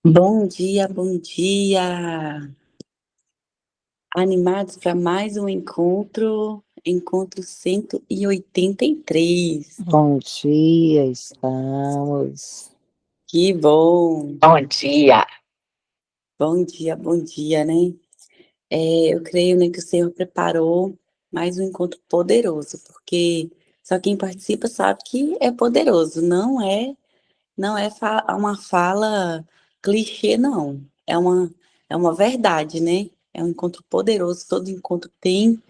Bom dia, bom dia! Animados para mais um encontro 183. Bom dia, estamos. Que bom! Bom dia. Bom dia, né? Eu creio, né, que o Senhor preparou mais um encontro poderoso, porque só quem participa sabe que é poderoso, não é uma fala clichê, não. É uma verdade, né? É um encontro poderoso, todo encontro tem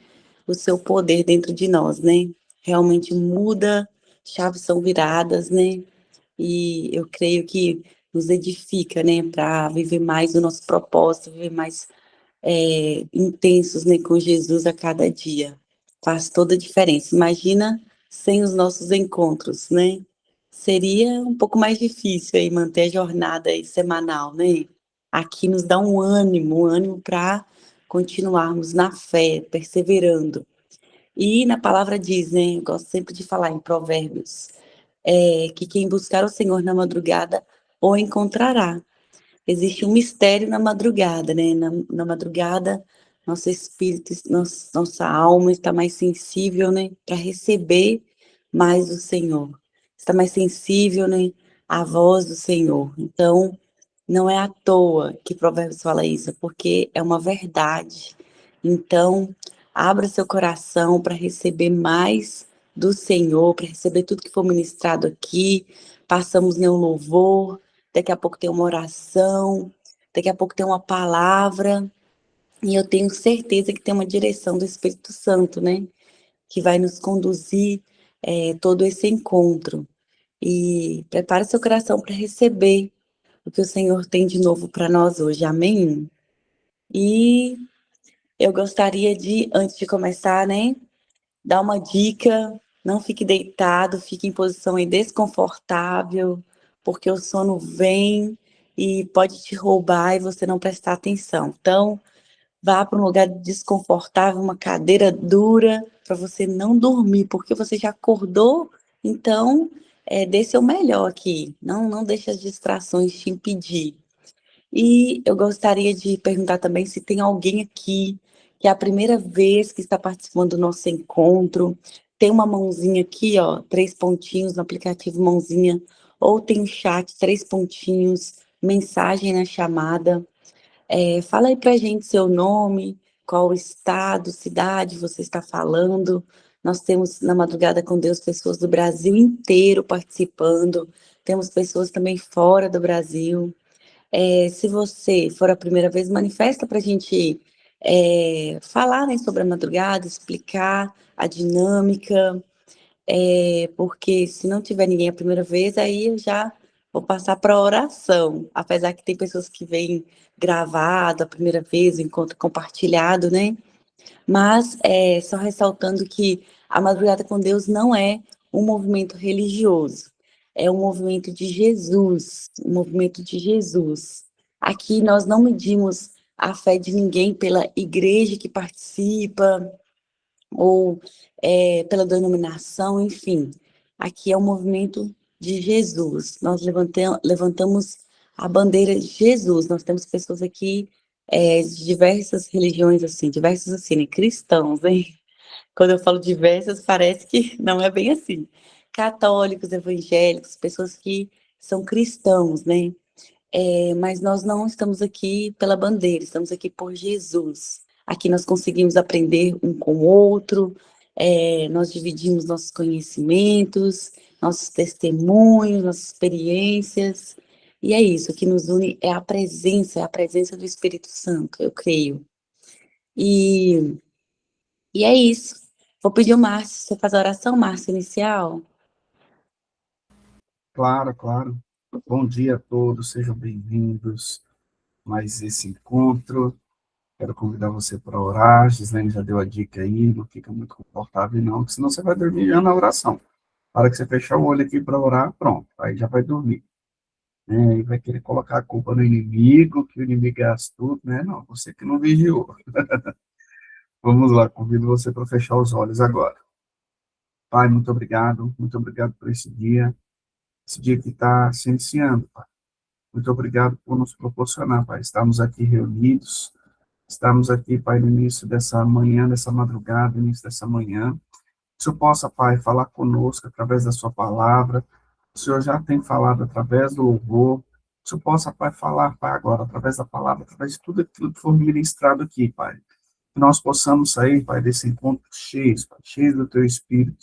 o seu poder dentro de nós, né? Realmente muda, chaves são viradas, né? E eu creio que nos edifica, né, para viver mais o nosso propósito, viver mais intensos, né, com Jesus a cada dia. Faz toda a diferença. Imagina sem os nossos encontros, né? Seria um pouco mais difícil aí manter a jornada aí semanal, né? Aqui nos dá um ânimo para continuarmos na fé, perseverando. E na palavra diz, né? Eu gosto sempre de falar em Provérbios, que quem buscar o Senhor na madrugada o encontrará. Existe um mistério na madrugada, né? Na madrugada, nosso espírito, nossa alma está mais sensível, né? Para receber mais o Senhor. Está mais sensível, né? À voz do Senhor. Então, não é à toa que Provérbios fala isso, é porque é uma verdade. Então, abra seu coração para receber mais do Senhor, para receber tudo que for ministrado aqui. Passamos em um louvor, daqui a pouco tem uma oração, daqui a pouco tem uma palavra, e eu tenho certeza que tem uma direção do Espírito Santo, né? Que vai nos conduzir todo esse encontro. E prepare seu coração para receber o que o Senhor tem de novo para nós hoje. Amém? E eu gostaria de, antes de começar, né, dar uma dica. Não fique deitado, fique em posição aí desconfortável, porque o sono vem e pode te roubar e você não prestar atenção. Então, vá para um lugar desconfortável, uma cadeira dura, para você não dormir, porque você já acordou, então dê seu melhor aqui. Não deixe as distrações te impedir. E eu gostaria de perguntar também se tem alguém aqui que é a primeira vez que está participando do nosso encontro. Tem uma mãozinha aqui, ó, 3 pontinhos no aplicativo mãozinha, ou tem o chat, 3 pontinhos, mensagem na chamada. Fala aí pra gente seu nome, qual estado, cidade você está falando. Nós temos na Madrugada com Deus pessoas do Brasil inteiro participando. Temos pessoas também fora do Brasil. Se você for a primeira vez, manifesta para a gente falar, né, sobre a madrugada, explicar a dinâmica, porque se não tiver ninguém a primeira vez, aí eu já vou passar para a oração. Apesar que tem pessoas que vêm gravado a primeira vez, o encontro compartilhado, né? Mas só ressaltando que a Madrugada com Deus não é um movimento religioso, é um movimento de Jesus, um movimento de Jesus. Aqui nós não medimos a fé de ninguém pela igreja que participa ou pela denominação, enfim. Aqui é um movimento de Jesus. Nós levantamos a bandeira de Jesus. Nós temos pessoas aqui de diversas religiões, assim, diversos assim, né? Cristãos, hein? Quando eu falo diversas, parece que não é bem assim. Católicos, evangélicos, pessoas que são cristãos, né? Mas nós não estamos aqui pela bandeira, estamos aqui por Jesus. Aqui nós conseguimos aprender um com o outro, nós dividimos nossos conhecimentos, nossos testemunhos, nossas experiências. E é isso, o que nos une é a presença do Espírito Santo, eu creio. E, e é isso. Vou pedir o Márcio, você faz a oração, Márcio, inicial? Claro, claro. Bom dia a todos, sejam bem-vindos a mais esse encontro. Quero convidar você para orar. A Gislaine já deu a dica aí, não fica muito confortável não, porque senão você vai dormir já na oração. A hora que você fechar o olho aqui para orar, pronto, aí já vai dormir. E vai querer colocar a culpa no inimigo, que o inimigo é astuto, né? Não, você que não vigiou. Vamos lá, convido você para fechar os olhos agora. Pai, muito obrigado por esse dia que está se iniciando, Pai. Muito obrigado por nos proporcionar, Pai, estarmos aqui reunidos, estamos aqui, Pai, no início dessa manhã, dessa madrugada, início dessa manhã. Que o Senhor possa, Pai, falar conosco através da sua palavra. O Senhor já tem falado através do louvor. Que o Senhor possa, Pai, falar, Pai, agora, através da palavra, através de tudo aquilo que for ministrado aqui, Pai. Que nós possamos sair, Pai, desse encontro cheios, Pai, cheios do Teu Espírito,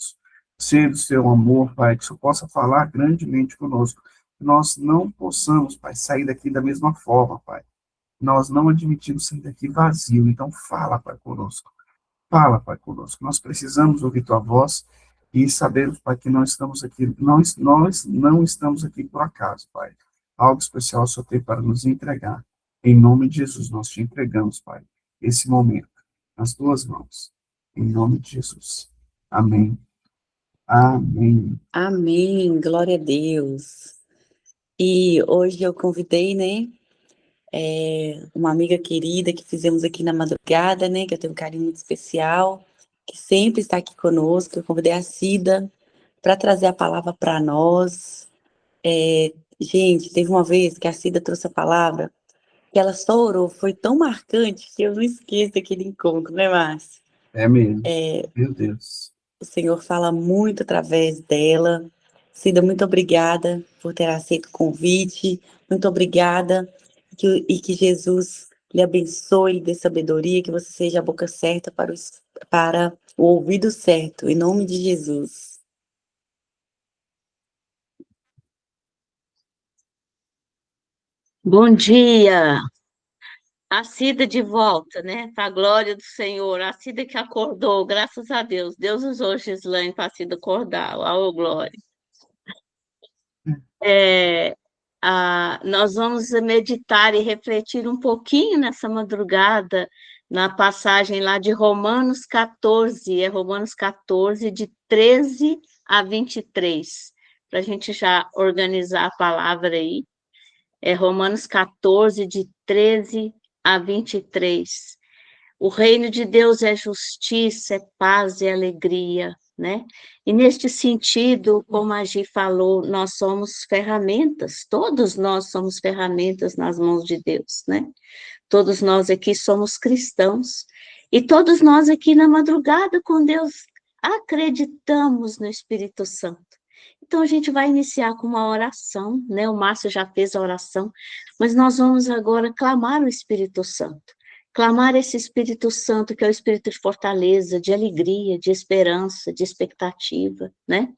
cheio do Seu amor, Pai, que o Senhor possa falar grandemente conosco. Que nós não possamos, Pai, sair daqui da mesma forma, Pai. Nós não admitimos sair daqui vazio. Então, fala, Pai, conosco. Fala, Pai, conosco. Nós precisamos ouvir Tua voz e sabemos, Pai, que nós estamos aqui, nós não estamos aqui por acaso, Pai. Algo especial o Senhor tem para nos entregar. Em nome de Jesus, nós te entregamos, Pai, esse momento, nas Tuas mãos. Em nome de Jesus. Amém. Amém. Amém, glória a Deus. E hoje eu convidei, né, uma amiga querida que fizemos aqui na madrugada, né, que eu tenho um carinho muito especial, que sempre está aqui conosco. Eu convidei a Cida para trazer a palavra para nós. Gente, teve uma vez que a Cida trouxe a palavra, que ela só orou, foi tão marcante que eu não esqueço daquele encontro, né, Márcio? É mesmo. Meu Deus. O Senhor fala muito através dela. Cida, muito obrigada por ter aceito o convite. Muito obrigada. E que Jesus lhe abençoe, lhe dê sabedoria, que você seja a boca certa para o ouvido certo. Em nome de Jesus. Bom dia, a Cida de volta, né? Para a glória do Senhor, a Cida que acordou, graças a Deus. Deus usou Gislaine para a Cida acordar, ó glória. Nós vamos meditar e refletir um pouquinho nessa madrugada, na passagem lá de Romanos 14, Romanos 14, de 13 a 23, para a gente já organizar a palavra aí. Romanos 14, de 13 a 23. O reino de Deus é justiça, é paz e alegria, né? E neste sentido, como a Gi falou, nós somos ferramentas, todos nós somos ferramentas nas mãos de Deus, né? Todos nós aqui somos cristãos, e todos nós aqui na madrugada com Deus acreditamos no Espírito Santo. Então, a gente vai iniciar com uma oração, né? O Márcio já fez a oração, mas nós vamos agora clamar o Espírito Santo. Clamar esse Espírito Santo, que é o Espírito de fortaleza, de alegria, de esperança, de expectativa, né?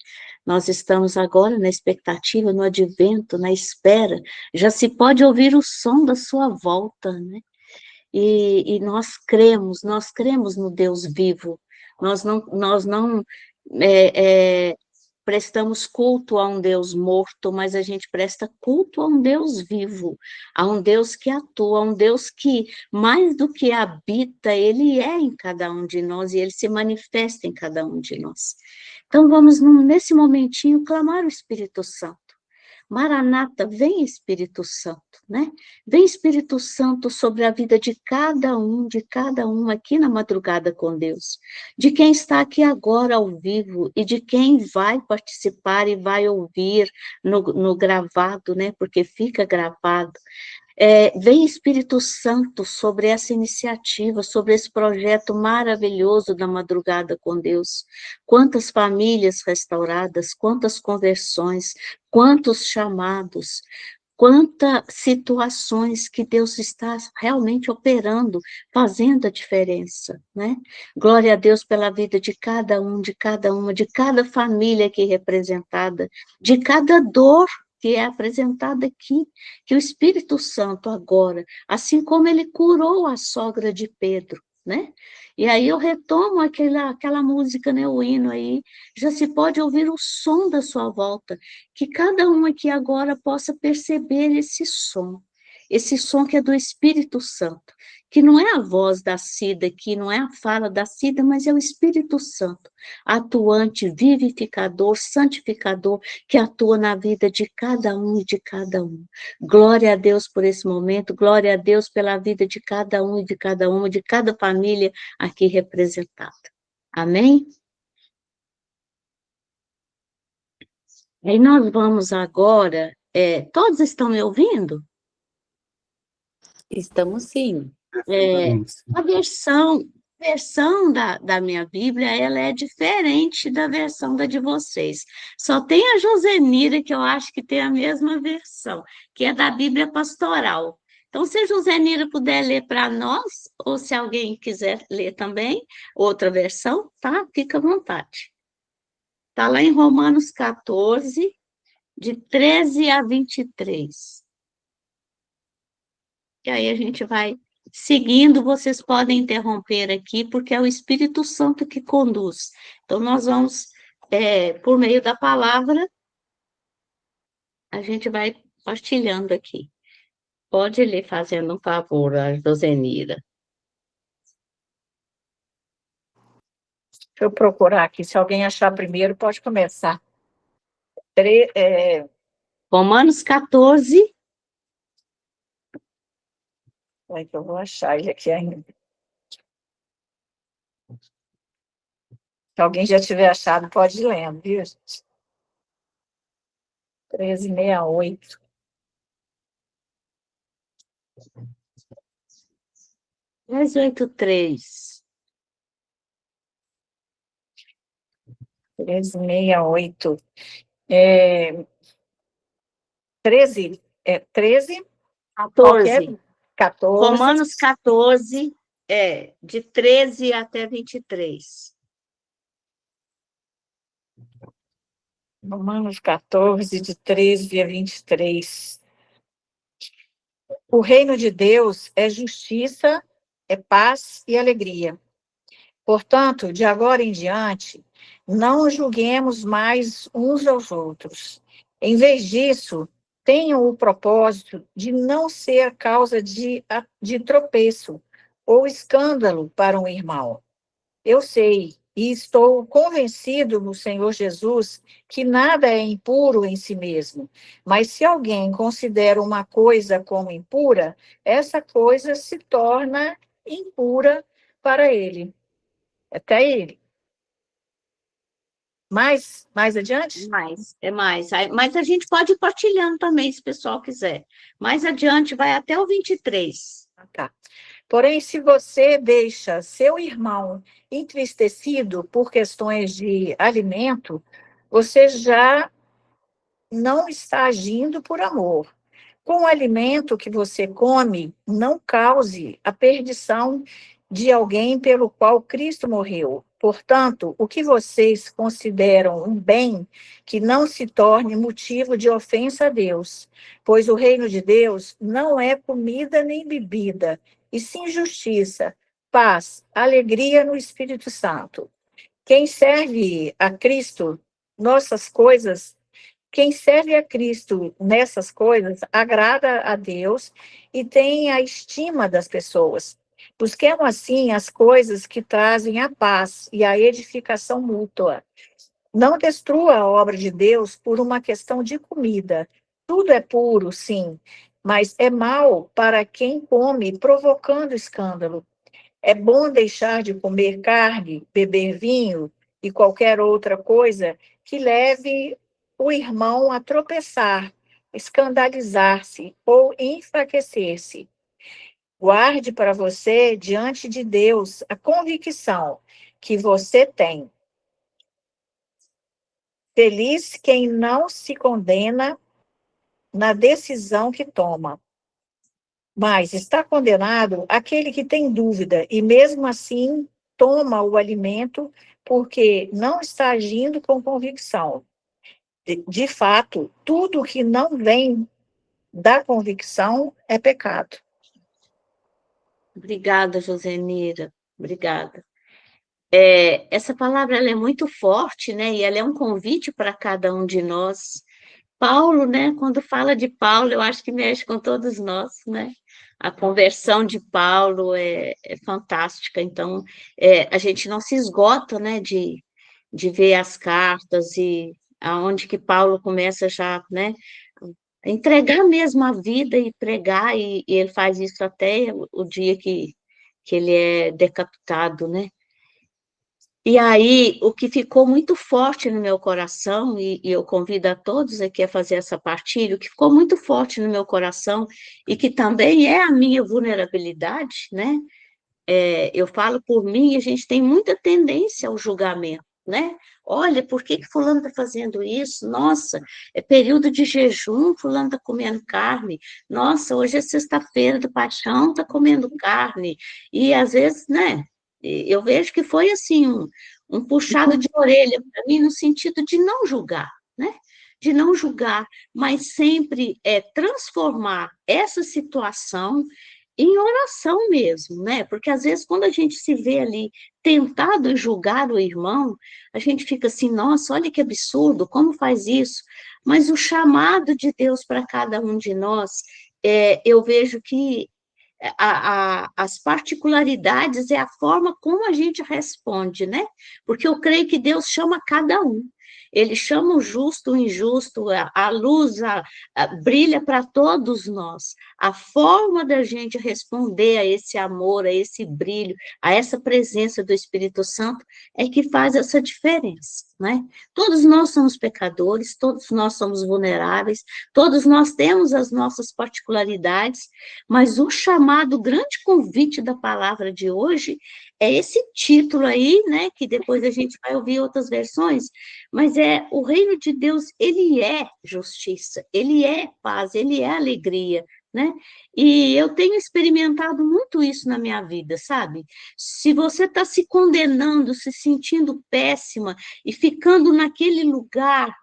Nós estamos agora na expectativa, no advento, na espera. Já se pode ouvir o som da sua volta, né? E nós cremos no Deus vivo. Nós não prestamos culto a um Deus morto, mas a gente presta culto a um Deus vivo, a um Deus que atua, a um Deus que, mais do que habita, Ele é em cada um de nós e Ele se manifesta em cada um de nós. Então, vamos, nesse momentinho, clamar o Espírito Santo. Maranata, vem Espírito Santo, né? Vem Espírito Santo sobre a vida de cada um aqui na madrugada com Deus, de quem está aqui agora ao vivo e de quem vai participar e vai ouvir no gravado, né? Porque fica gravado. Vem Espírito Santo sobre essa iniciativa, sobre esse projeto maravilhoso da madrugada com Deus. Quantas famílias restauradas, quantas conversões, quantos chamados, quantas situações que Deus está realmente operando, fazendo a diferença, né? Glória a Deus pela vida de cada um, de cada uma, de cada família aqui representada, de cada dor que é apresentada aqui, que o Espírito Santo agora, assim como ele curou a sogra de Pedro, né? E aí eu retomo aquela música, né, o hino aí, já se pode ouvir o som da sua volta, que cada um aqui agora possa perceber esse som que é do Espírito Santo, que não é a voz da Cida, que não é a fala da Cida, mas é o Espírito Santo, atuante, vivificador, santificador, que atua na vida de cada um e de cada um. Glória a Deus por esse momento, glória a Deus pela vida de cada um e de cada uma, de cada família aqui representada. Amém? E nós vamos agora, todos estão me ouvindo? Estamos sim. É, Perfeitamente. a versão da minha Bíblia, ela é diferente da versão da de vocês. Só tem a Josenira, que eu acho que tem a mesma versão, que é da Bíblia Pastoral. Então, se a Josenira puder ler para nós, ou se alguém quiser ler também, outra versão, tá? Fica à vontade. Está lá em Romanos 14, de 13 a 23. E aí a gente vai seguindo, vocês podem interromper aqui, porque é o Espírito Santo que conduz. Então, nós vamos, por meio da palavra, a gente vai partilhando aqui. Pode ler fazendo um favor, a Josenira. Deixa eu procurar aqui. Se alguém achar primeiro, pode começar. Romanos 14, É que eu vou achar ele aqui ainda. Se alguém já tiver achado, pode ir lendo, viu, gente? 1368. 383. 1368. 13. 13. Qual que é? 14. 14. Romanos 14, de 13 até 23. Romanos 14, de 13 a 23. O reino de Deus é justiça, é paz e alegria. Portanto, de agora em diante, não julguemos mais uns aos outros. Em vez disso, tenham o propósito de não ser causa de tropeço ou escândalo para um irmão. Eu sei e estou convencido no Senhor Jesus que nada é impuro em si mesmo, mas se alguém considera uma coisa como impura, essa coisa se torna impura para ele. Até aí. Mais adiante? Mais. Mas a gente pode ir partilhando também, se o pessoal quiser. Mais adiante, vai até o 23. Tá. Porém, se você deixa seu irmão entristecido por questões de alimento, você já não está agindo por amor. Com o alimento que você come, não cause a perdição de alguém pelo qual Cristo morreu. Portanto, o que vocês consideram um bem, que não se torne motivo de ofensa a Deus, pois o reino de Deus não é comida nem bebida, e sim justiça, paz, alegria no Espírito Santo. Quem serve a Cristo, nossas coisas quem serve a Cristo nessas coisas agrada a Deus e tem a estima das pessoas. Busquemos, assim, as coisas que trazem a paz e a edificação mútua. Não destrua a obra de Deus por uma questão de comida. Tudo é puro, sim, mas é mal para quem come, provocando escândalo. É bom deixar de comer carne, beber vinho e qualquer outra coisa que leve o irmão a tropeçar, escandalizar-se ou enfraquecer-se. Guarde para você, diante de Deus, a convicção que você tem. Feliz quem não se condena na decisão que toma. Mas está condenado aquele que tem dúvida e, mesmo assim, toma o alimento porque não está agindo com convicção. De fato, tudo que não vem da convicção é pecado. Obrigada, Josenira. Obrigada. Essa palavra ela é muito forte, né? E ela é um convite para cada um de nós. Paulo, né? Quando fala de Paulo, eu acho que mexe com todos nós, né? A conversão de Paulo é fantástica. Então, a gente não se esgota, né? De ver as cartas e aonde que Paulo começa já, né? Entregar mesmo a vida e pregar, e ele faz isso até o dia que ele é decapitado, né? E aí, o que ficou muito forte no meu coração, e eu convido a todos aqui a fazer essa partilha, o que ficou muito forte no meu coração, e que também é a minha vulnerabilidade, né? Eu falo por mim, a gente tem muita tendência ao julgamento, né? Olha, por que que fulano está fazendo isso? Nossa, é período de jejum, fulano está comendo carne. Nossa, hoje é sexta-feira do paixão, está comendo carne. E às vezes, né? Eu vejo que foi assim, um puxado de orelha para mim, no sentido de não julgar, né? De não julgar, mas sempre transformar essa situação em oração mesmo, né? Porque às vezes quando a gente se vê ali tentado em julgar o irmão, a gente fica assim, nossa, olha que absurdo, como faz isso? Mas o chamado de Deus para cada um de nós, eu vejo que as particularidades é a forma como a gente responde, né? Porque eu creio que Deus chama cada um. Ele chama o justo, o injusto, a luz brilha para todos nós. A forma da gente responder a esse amor, a esse brilho, a essa presença do Espírito Santo é que faz essa diferença, né? Todos nós somos pecadores, todos nós somos vulneráveis, todos nós temos as nossas particularidades, mas o chamado, o grande convite da palavra de hoje é esse título aí, né, que depois a gente vai ouvir outras versões, mas o reino de Deus, ele é justiça, ele é paz, ele é alegria, né? E eu tenho experimentado muito isso na minha vida, sabe? Se você está se condenando, se sentindo péssima e ficando naquele lugar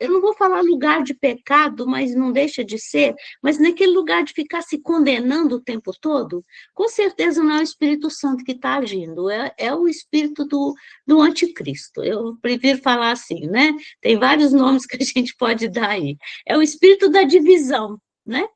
eu não vou falar lugar de pecado, mas não deixa de ser, mas naquele lugar de ficar se condenando o tempo todo, com certeza não é o Espírito Santo que está agindo, é o espírito do anticristo. Eu prefiro falar assim, né? Tem vários nomes que a gente pode dar aí. É o espírito da divisão, né?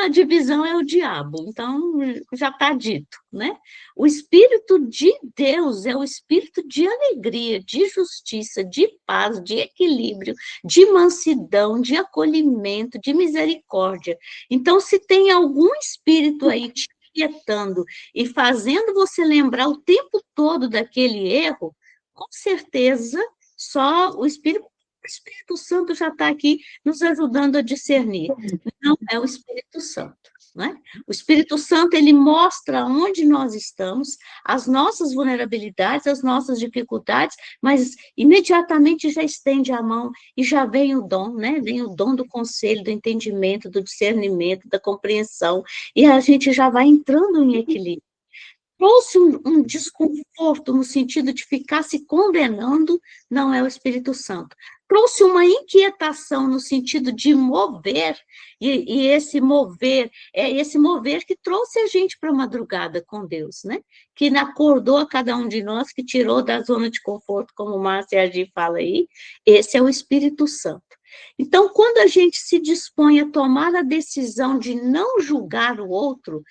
A divisão é o diabo, então já está dito, né? O Espírito de Deus é o espírito de alegria, de justiça, de paz, de equilíbrio, de mansidão, de acolhimento, de misericórdia. Então, se tem algum espírito aí te inquietando e fazendo você lembrar o tempo todo daquele erro, com certeza só o Espírito Santo já está aqui nos ajudando a discernir. Não é o Espírito Santo, né? O Espírito Santo, ele mostra onde nós estamos, as nossas vulnerabilidades, as nossas dificuldades, mas imediatamente já estende a mão e já vem o dom, né? Vem o dom do conselho, do entendimento, do discernimento, da compreensão, e a gente já vai entrando em equilíbrio. Trouxe um desconforto no sentido de ficar se condenando, não é o Espírito Santo. Trouxe uma inquietação no sentido de mover, e esse mover, é esse mover que trouxe a gente para a madrugada com Deus, né? Que acordou a cada um de nós, que tirou da zona de conforto, como o Márcio Agi fala aí, esse é o Espírito Santo. Então, quando a gente se dispõe a tomar a decisão de não julgar o outro,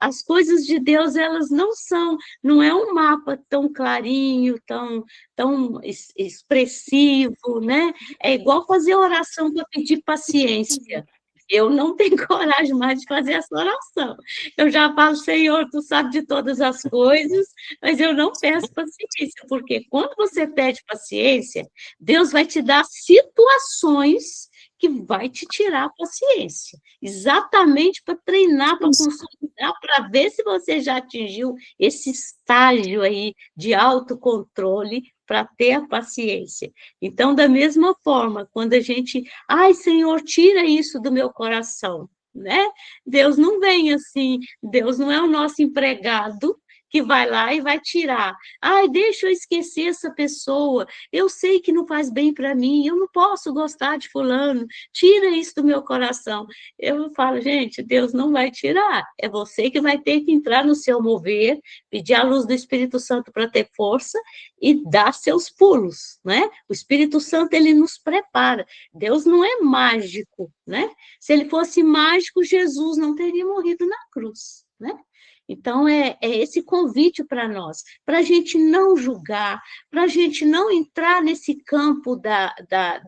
as coisas de Deus, elas não é um mapa tão clarinho, tão expressivo, né? É igual fazer oração para pedir paciência. Eu não tenho coragem mais de fazer essa oração. Eu já falo, Senhor, tu sabe de todas as coisas, mas eu não peço paciência, porque quando você pede paciência, Deus vai te dar situações que vai te tirar a paciência, exatamente para treinar, para consolidar, para ver se você já atingiu esse estágio aí de autocontrole para ter a paciência. Então, da mesma forma, quando a gente, ai, Senhor, tira isso do meu coração, né? Deus não vem assim, Deus não é o nosso empregado que vai lá e vai tirar. Ai, deixa eu esquecer essa pessoa, eu sei que não faz bem para mim, eu não posso gostar de fulano, tira isso do meu coração. Eu falo, gente, Deus não vai tirar, é você que vai ter que entrar no seu mover, pedir a luz do Espírito Santo para ter força e dar seus pulos, né? O Espírito Santo, ele nos prepara. Deus não é mágico, né? Se ele fosse mágico, Jesus não teria morrido na cruz, né? Então, é esse convite para nós, para a gente não julgar, para a gente não entrar nesse campo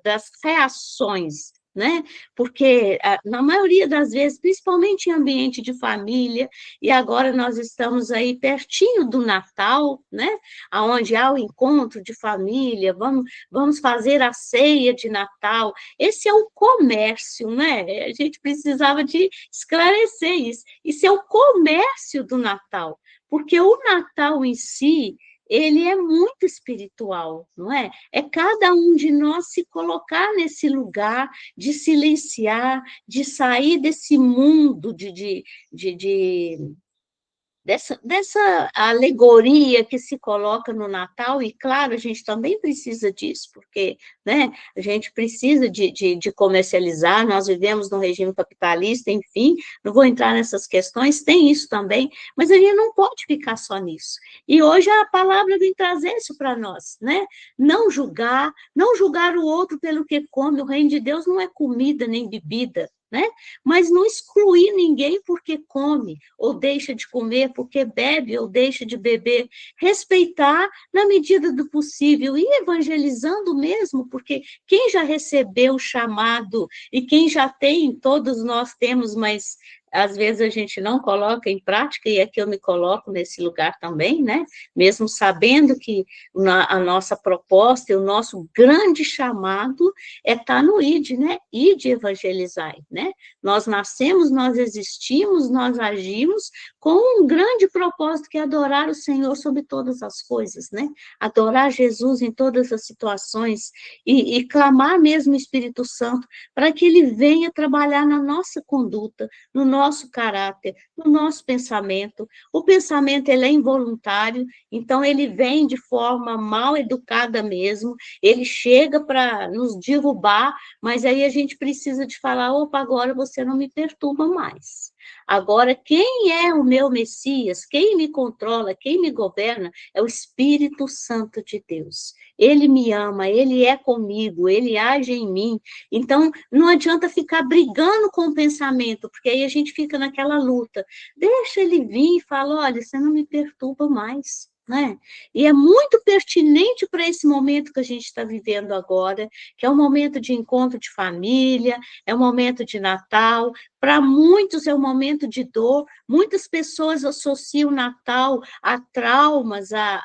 das reações, né? Porque na maioria das vezes, principalmente em ambiente de família, e agora nós estamos aí pertinho do Natal, né? Onde há o encontro de família, vamos fazer a ceia de Natal. Esse é o comércio, né? A gente precisava de esclarecer isso. Isso é o comércio do Natal, porque o Natal em si, ele é muito espiritual, não é? É cada um de nós se colocar nesse lugar de silenciar, de sair desse mundo dessa alegoria que se coloca no Natal, e claro, a gente também precisa disso, porque, né, a gente precisa de comercializar, nós vivemos num regime capitalista, enfim, não vou entrar nessas questões, tem isso também, mas a gente não pode ficar só nisso. E hoje a palavra vem trazer isso para nós, né? Não julgar o outro pelo que come, o reino de Deus não é comida nem bebida, né? Mas não excluir ninguém porque come, ou deixa de comer, porque bebe, ou deixa de beber. Respeitar na medida do possível, e evangelizando mesmo, porque quem já recebeu o chamado, e quem já tem, todos nós temos, mas às vezes a gente não coloca em prática, e é que eu me coloco nesse lugar também, né? Mesmo sabendo que a nossa proposta e o nosso grande chamado é estar no ID, né? ID evangelizar, né? Nós nascemos, nós existimos, nós agimos com um grande propósito, que é adorar o Senhor sobre todas as coisas, né? Adorar Jesus em todas as situações e clamar mesmo o Espírito Santo para que ele venha trabalhar na nossa conduta, no nosso caráter, no nosso pensamento. O pensamento, ele é involuntário, então ele vem de forma mal educada mesmo, ele chega para nos derrubar, mas aí a gente precisa de falar, opa, agora você não me perturba mais. Agora, quem é o meu Messias, quem me controla, quem me governa, é o Espírito Santo de Deus. Ele me ama, ele é comigo, ele age em mim. Então, não adianta ficar brigando com o pensamento, porque aí a gente fica naquela luta. Deixa ele vir e fala, olha, você não me perturba mais. Né? E é muito pertinente para esse momento que a gente está vivendo agora, que é um momento de encontro de família, é um momento de Natal, para muitos é um momento de dor, muitas pessoas associam o Natal a traumas, a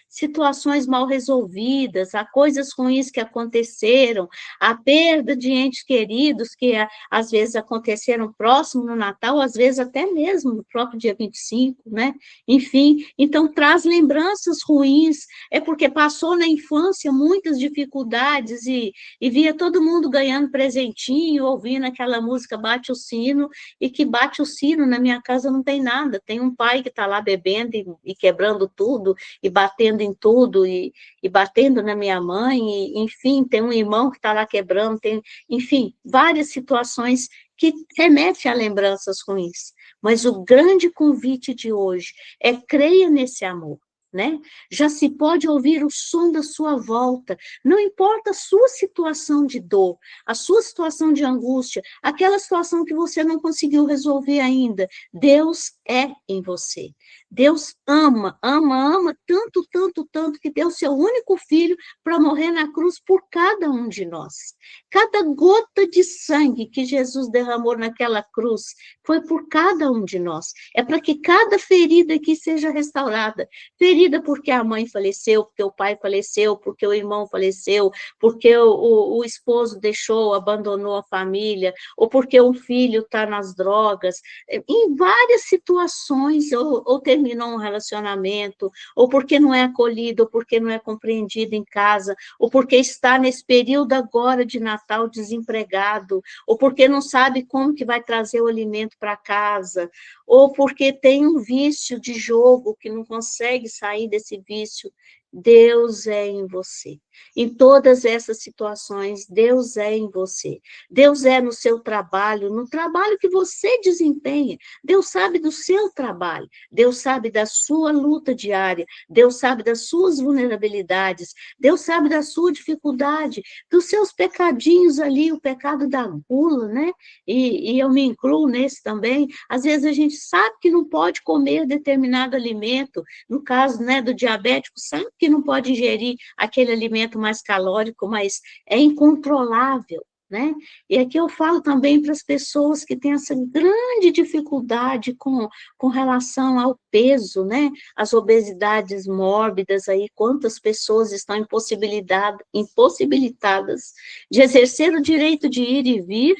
situações mal resolvidas, a coisas ruins que aconteceram, a perda de entes queridos que às vezes aconteceram próximo no Natal, às vezes até mesmo no próprio dia 25, né? Enfim, então traz lembranças ruins, é porque passou na infância muitas dificuldades e via todo mundo ganhando presentinho, ouvindo aquela música Bate o Sino, e que bate o sino, na minha casa não tem nada, tem um pai que está lá bebendo e quebrando tudo, e batendo em tudo, e batendo na minha mãe, e, enfim, tem um irmão que está lá quebrando, enfim, várias situações que remetem a lembranças ruins. Mas o grande convite de hoje é creia nesse amor, né? Já se pode ouvir o som da sua volta, não importa a sua situação de dor, a sua situação de angústia, aquela situação que você não conseguiu resolver ainda, Deus é em você. Deus ama, ama, ama tanto, tanto, tanto, que deu seu único filho para morrer na cruz por cada um de nós. Cada gota de sangue que Jesus derramou naquela cruz foi por cada um de nós. É para que cada ferida aqui seja restaurada. Ferida porque a mãe faleceu, porque o pai faleceu, porque o irmão faleceu, porque o esposo deixou, abandonou a família, ou porque um filho está nas drogas, em várias situações, ou terminou um relacionamento, ou porque não é acolhido, ou porque não é compreendido em casa, ou porque está nesse período agora de Natal desempregado, ou porque não sabe como que vai trazer o alimento para casa, ou porque tem um vício de jogo que não consegue sair desse vício. Deus é em você. Em todas essas situações, Deus é em você. Deus é no seu trabalho, no trabalho que você desempenha. Deus sabe do seu trabalho. Deus sabe da sua luta diária. Deus sabe das suas vulnerabilidades. Deus sabe da sua dificuldade, dos seus pecadinhos ali, o pecado da gula, né? E eu me incluo nesse também. Às vezes a gente sabe que não pode comer determinado alimento. No caso, né, do diabético, sabe que não pode ingerir aquele alimento mais calórico, mas é incontrolável, né? E aqui eu falo também para as pessoas que têm essa grande dificuldade com relação ao peso, né? As obesidades mórbidas aí, quantas pessoas estão impossibilitadas de exercer o direito de ir e vir,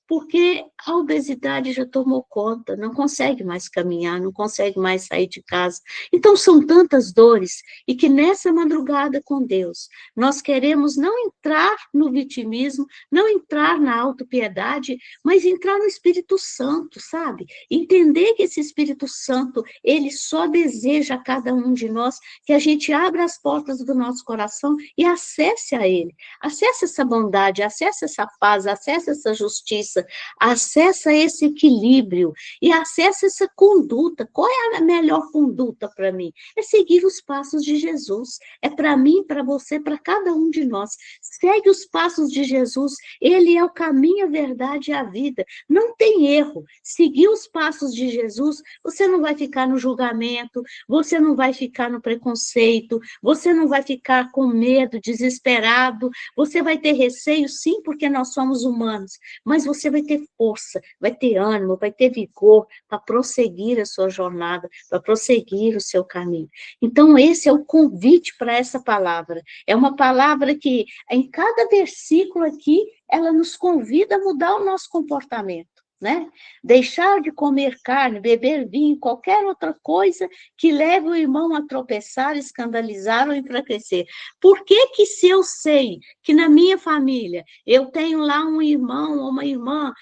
porque a obesidade já tomou conta, não consegue mais caminhar, não consegue mais sair de casa. Então, são tantas dores, e que nessa madrugada com Deus, nós queremos não entrar no vitimismo, não entrar na autopiedade, mas entrar no Espírito Santo, sabe? Entender que esse Espírito Santo, ele só deseja a cada um de nós que a gente abra as portas do nosso coração e acesse a ele. Acesse essa bondade, acesse essa paz, acesse essa justiça, acessa esse equilíbrio e acessa essa conduta. Qual é a melhor conduta para mim? É seguir os passos de Jesus. É para mim, para você, para cada um de nós. Segue os passos de Jesus. Ele é o caminho, a verdade e a vida. Não tem erro. Seguir os passos de Jesus, você não vai ficar no julgamento, você não vai ficar no preconceito, você não vai ficar com medo, desesperado, você vai ter receio, sim, porque nós somos humanos, mas você vai ter força, vai ter ânimo, vai ter vigor para prosseguir a sua jornada, para prosseguir o seu caminho. Então, esse é o convite para essa palavra. É uma palavra que, em cada versículo aqui, ela nos convida a mudar o nosso comportamento, né? Deixar de comer carne, beber vinho, qualquer outra coisa que leve o irmão a tropeçar, escandalizar ou enfraquecer. Por que que, se eu sei que na minha família eu tenho lá um irmão ou uma irmã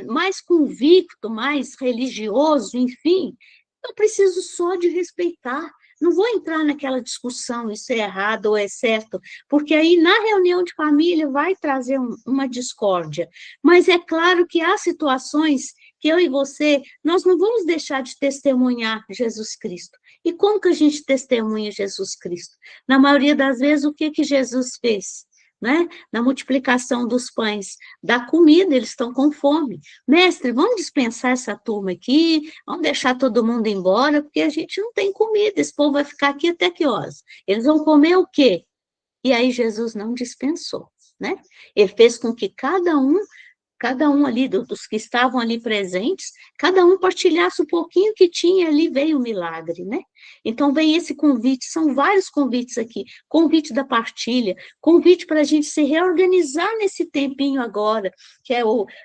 mais convicto, mais religioso, enfim, eu preciso só de respeitar. Não vou entrar naquela discussão, isso é errado ou é certo, porque aí na reunião de família vai trazer uma discórdia. Mas é claro que há situações que eu e você, nós não vamos deixar de testemunhar Jesus Cristo. E como que a gente testemunha Jesus Cristo? Na maioria das vezes, o que Jesus fez? Né? Na multiplicação dos pães, da comida, eles estão com fome. Mestre, vamos dispensar essa turma aqui, vamos deixar todo mundo embora, porque a gente não tem comida, esse povo vai ficar aqui até que horas? Eles vão comer o quê? E aí Jesus não dispensou, né? Ele fez com que cada um ali, dos que estavam ali presentes, cada um partilhasse um pouquinho que tinha ali, veio o milagre, né? Então, vem esse convite, são vários convites aqui, convite da partilha, convite para a gente se reorganizar nesse tempinho agora, que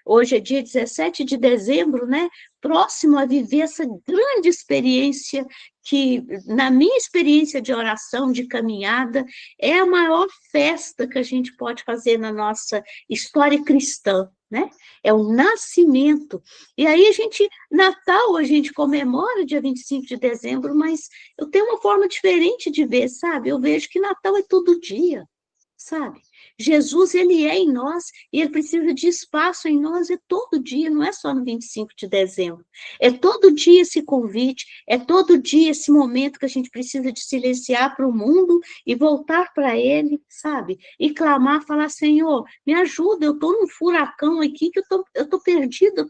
hoje é dia 17 de dezembro, né? Próximo a viver essa grande experiência que, na minha experiência de oração, de caminhada, é a maior festa que a gente pode fazer na nossa história cristã, né? É o nascimento. E aí Natal a gente comemora dia 25 de dezembro, mas eu tenho uma forma diferente de ver, sabe? Eu vejo que Natal é todo dia, sabe? Jesus, ele é em nós, e ele precisa de espaço em nós, é todo dia, não é só no 25 de dezembro. É todo dia esse convite, é todo dia esse momento que a gente precisa de silenciar para o mundo e voltar para ele, sabe? E clamar, falar, Senhor, me ajuda, eu estou num furacão aqui, que eu tô perdido,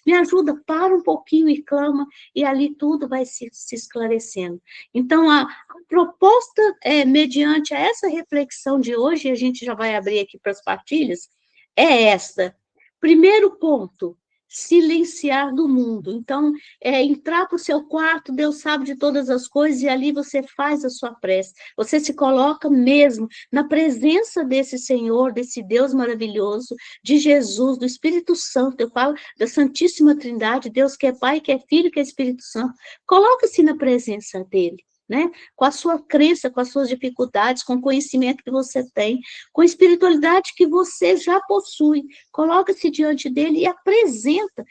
me ajuda, para um pouquinho e clama, e ali tudo vai se esclarecendo. Então, a proposta, mediante essa reflexão de hoje, a gente já vai abrir aqui para as partilhas, é esta. Primeiro ponto, silenciar do mundo. Então, entrar para o seu quarto, Deus sabe de todas as coisas, e ali você faz a sua prece. Você se coloca mesmo na presença desse Senhor, desse Deus maravilhoso, de Jesus, do Espírito Santo. Eu falo da Santíssima Trindade, Deus que é Pai, que é Filho, que é Espírito Santo. Coloca-se na presença dele, né? Com a sua crença, com as suas dificuldades, com o conhecimento que você tem, com a espiritualidade que você já possui. Coloca-se diante dele e apresenta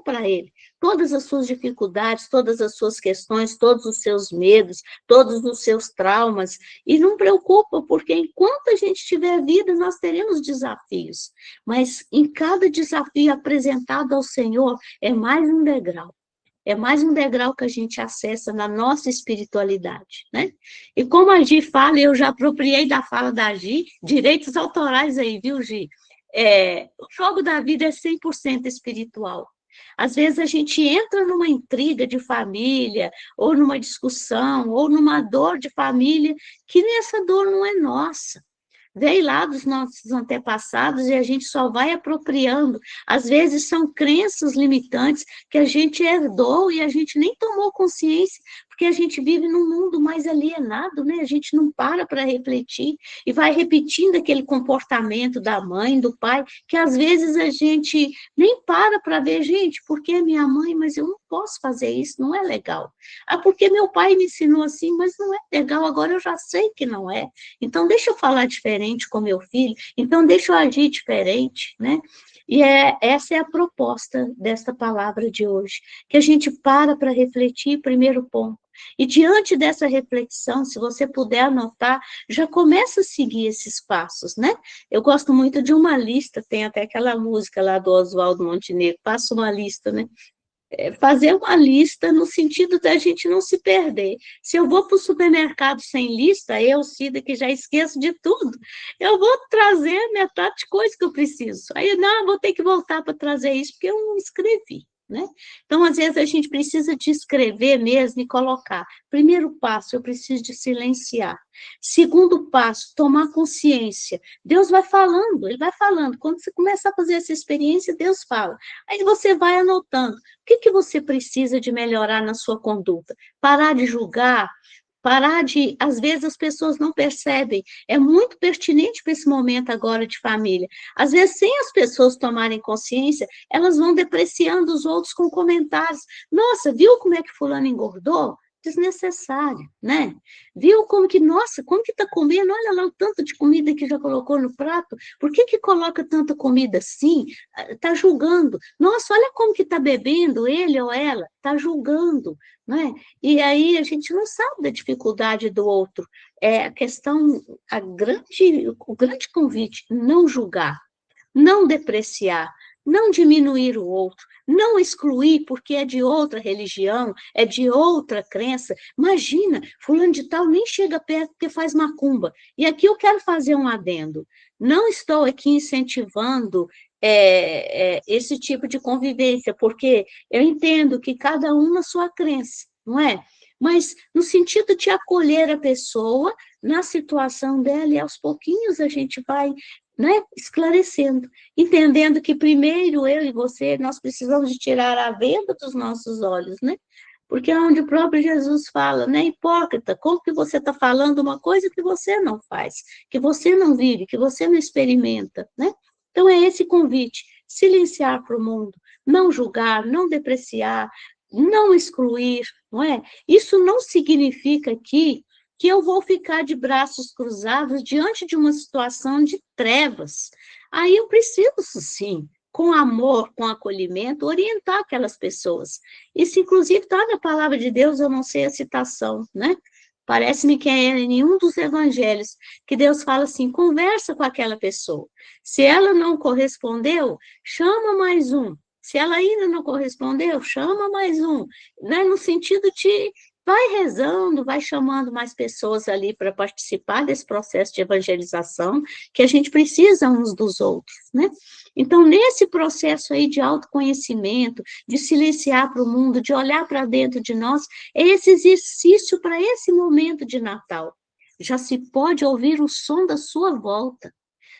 para ele todas as suas dificuldades, todas as suas questões, todos os seus medos, todos os seus traumas, e não preocupa, porque enquanto a gente tiver vida, nós teremos desafios, mas em cada desafio apresentado ao Senhor, é mais um degrau. É mais um degrau que a gente acessa na nossa espiritualidade, né? E como a Gi fala, eu já apropriei da fala da Gi, direitos autorais aí, viu, Gi? O jogo da vida é 100% espiritual. Às vezes a gente entra numa intriga de família, ou numa discussão, ou numa dor de família, que essa dor não é nossa. veio lá dos nossos antepassados e a gente só vai apropriando. Às vezes são crenças limitantes que a gente herdou e a gente nem tomou consciência, porque a gente vive num mundo mais alienado, né? A gente não para refletir e vai repetindo aquele comportamento da mãe, do pai, que às vezes a gente nem para ver, gente, porque é minha mãe, mas eu não posso fazer isso, não é legal. Ah, porque meu pai me ensinou assim, mas não é legal, agora eu já sei que não é. Então, deixa eu falar diferente com meu filho, então deixa eu agir diferente, né? E essa é a proposta desta palavra de hoje, que a gente para refletir, primeiro ponto. E diante dessa reflexão, se você puder anotar, já começa a seguir esses passos, né? Eu gosto muito de uma lista, tem até aquela música lá do Oswaldo Montenegro, passa uma lista, né? Fazer uma lista no sentido da gente não se perder. Se eu vou para o supermercado sem lista, eu, Cida, que já esqueço de tudo, eu vou trazer metade de coisa que eu preciso. Aí, não, vou ter que voltar para trazer isso, porque eu não escrevi, né? Então, às vezes, a gente precisa de escrever mesmo e colocar. Primeiro passo, eu preciso de silenciar. Segundo passo, tomar consciência. Deus vai falando, Ele vai falando. Quando você começa a fazer essa experiência, Deus fala. Aí você vai anotando. O que você precisa de melhorar na sua conduta? Parar de julgar, parar de... Às vezes as pessoas não percebem. É muito pertinente para esse momento agora de família. Às vezes, sem as pessoas tomarem consciência, elas vão depreciando os outros com comentários. Nossa, viu como é que fulano engordou? Desnecessário, né? Viu como que, nossa, como que tá comendo? Olha lá o tanto de comida que já colocou no prato. Por que coloca tanta comida assim? Tá julgando. Nossa, olha como que tá bebendo ele ou ela. Tá julgando, né? E aí a gente não sabe da dificuldade do outro. É a questão, o grande convite, não julgar, não depreciar, não diminuir o outro, não excluir porque é de outra religião, é de outra crença. Imagina, fulano de tal nem chega perto porque faz macumba. E aqui eu quero fazer um adendo. Não estou aqui incentivando esse tipo de convivência, porque eu entendo que cada um na sua crença, não é? Mas no sentido de acolher a pessoa na situação dela, e aos pouquinhos a gente vai, né, esclarecendo, entendendo que primeiro eu e você, nós precisamos de tirar a venda dos nossos olhos, né? Porque é onde o próprio Jesus fala, né, hipócrita, como que você está falando uma coisa que você não faz, que você não vive, que você não experimenta, né? Então é esse convite, silenciar para o mundo, não julgar, não depreciar, não excluir, não é? Isso não significa aqui que eu vou ficar de braços cruzados diante de uma situação de trevas. Aí eu preciso, sim, com amor, com acolhimento, orientar aquelas pessoas. Isso, inclusive, está na palavra de Deus, eu não sei a citação, né? Parece-me que é em nenhum dos evangelhos que Deus fala assim, conversa com aquela pessoa. Se ela não correspondeu, chama mais um. Se ela ainda não correspondeu, chama mais um. Né? No sentido de vai rezando, vai chamando mais pessoas ali para participar desse processo de evangelização, que a gente precisa uns dos outros, né? Então, nesse processo aí de autoconhecimento, de silenciar para o mundo, de olhar para dentro de nós, é esse exercício para esse momento de Natal. Já se pode ouvir o som da sua volta.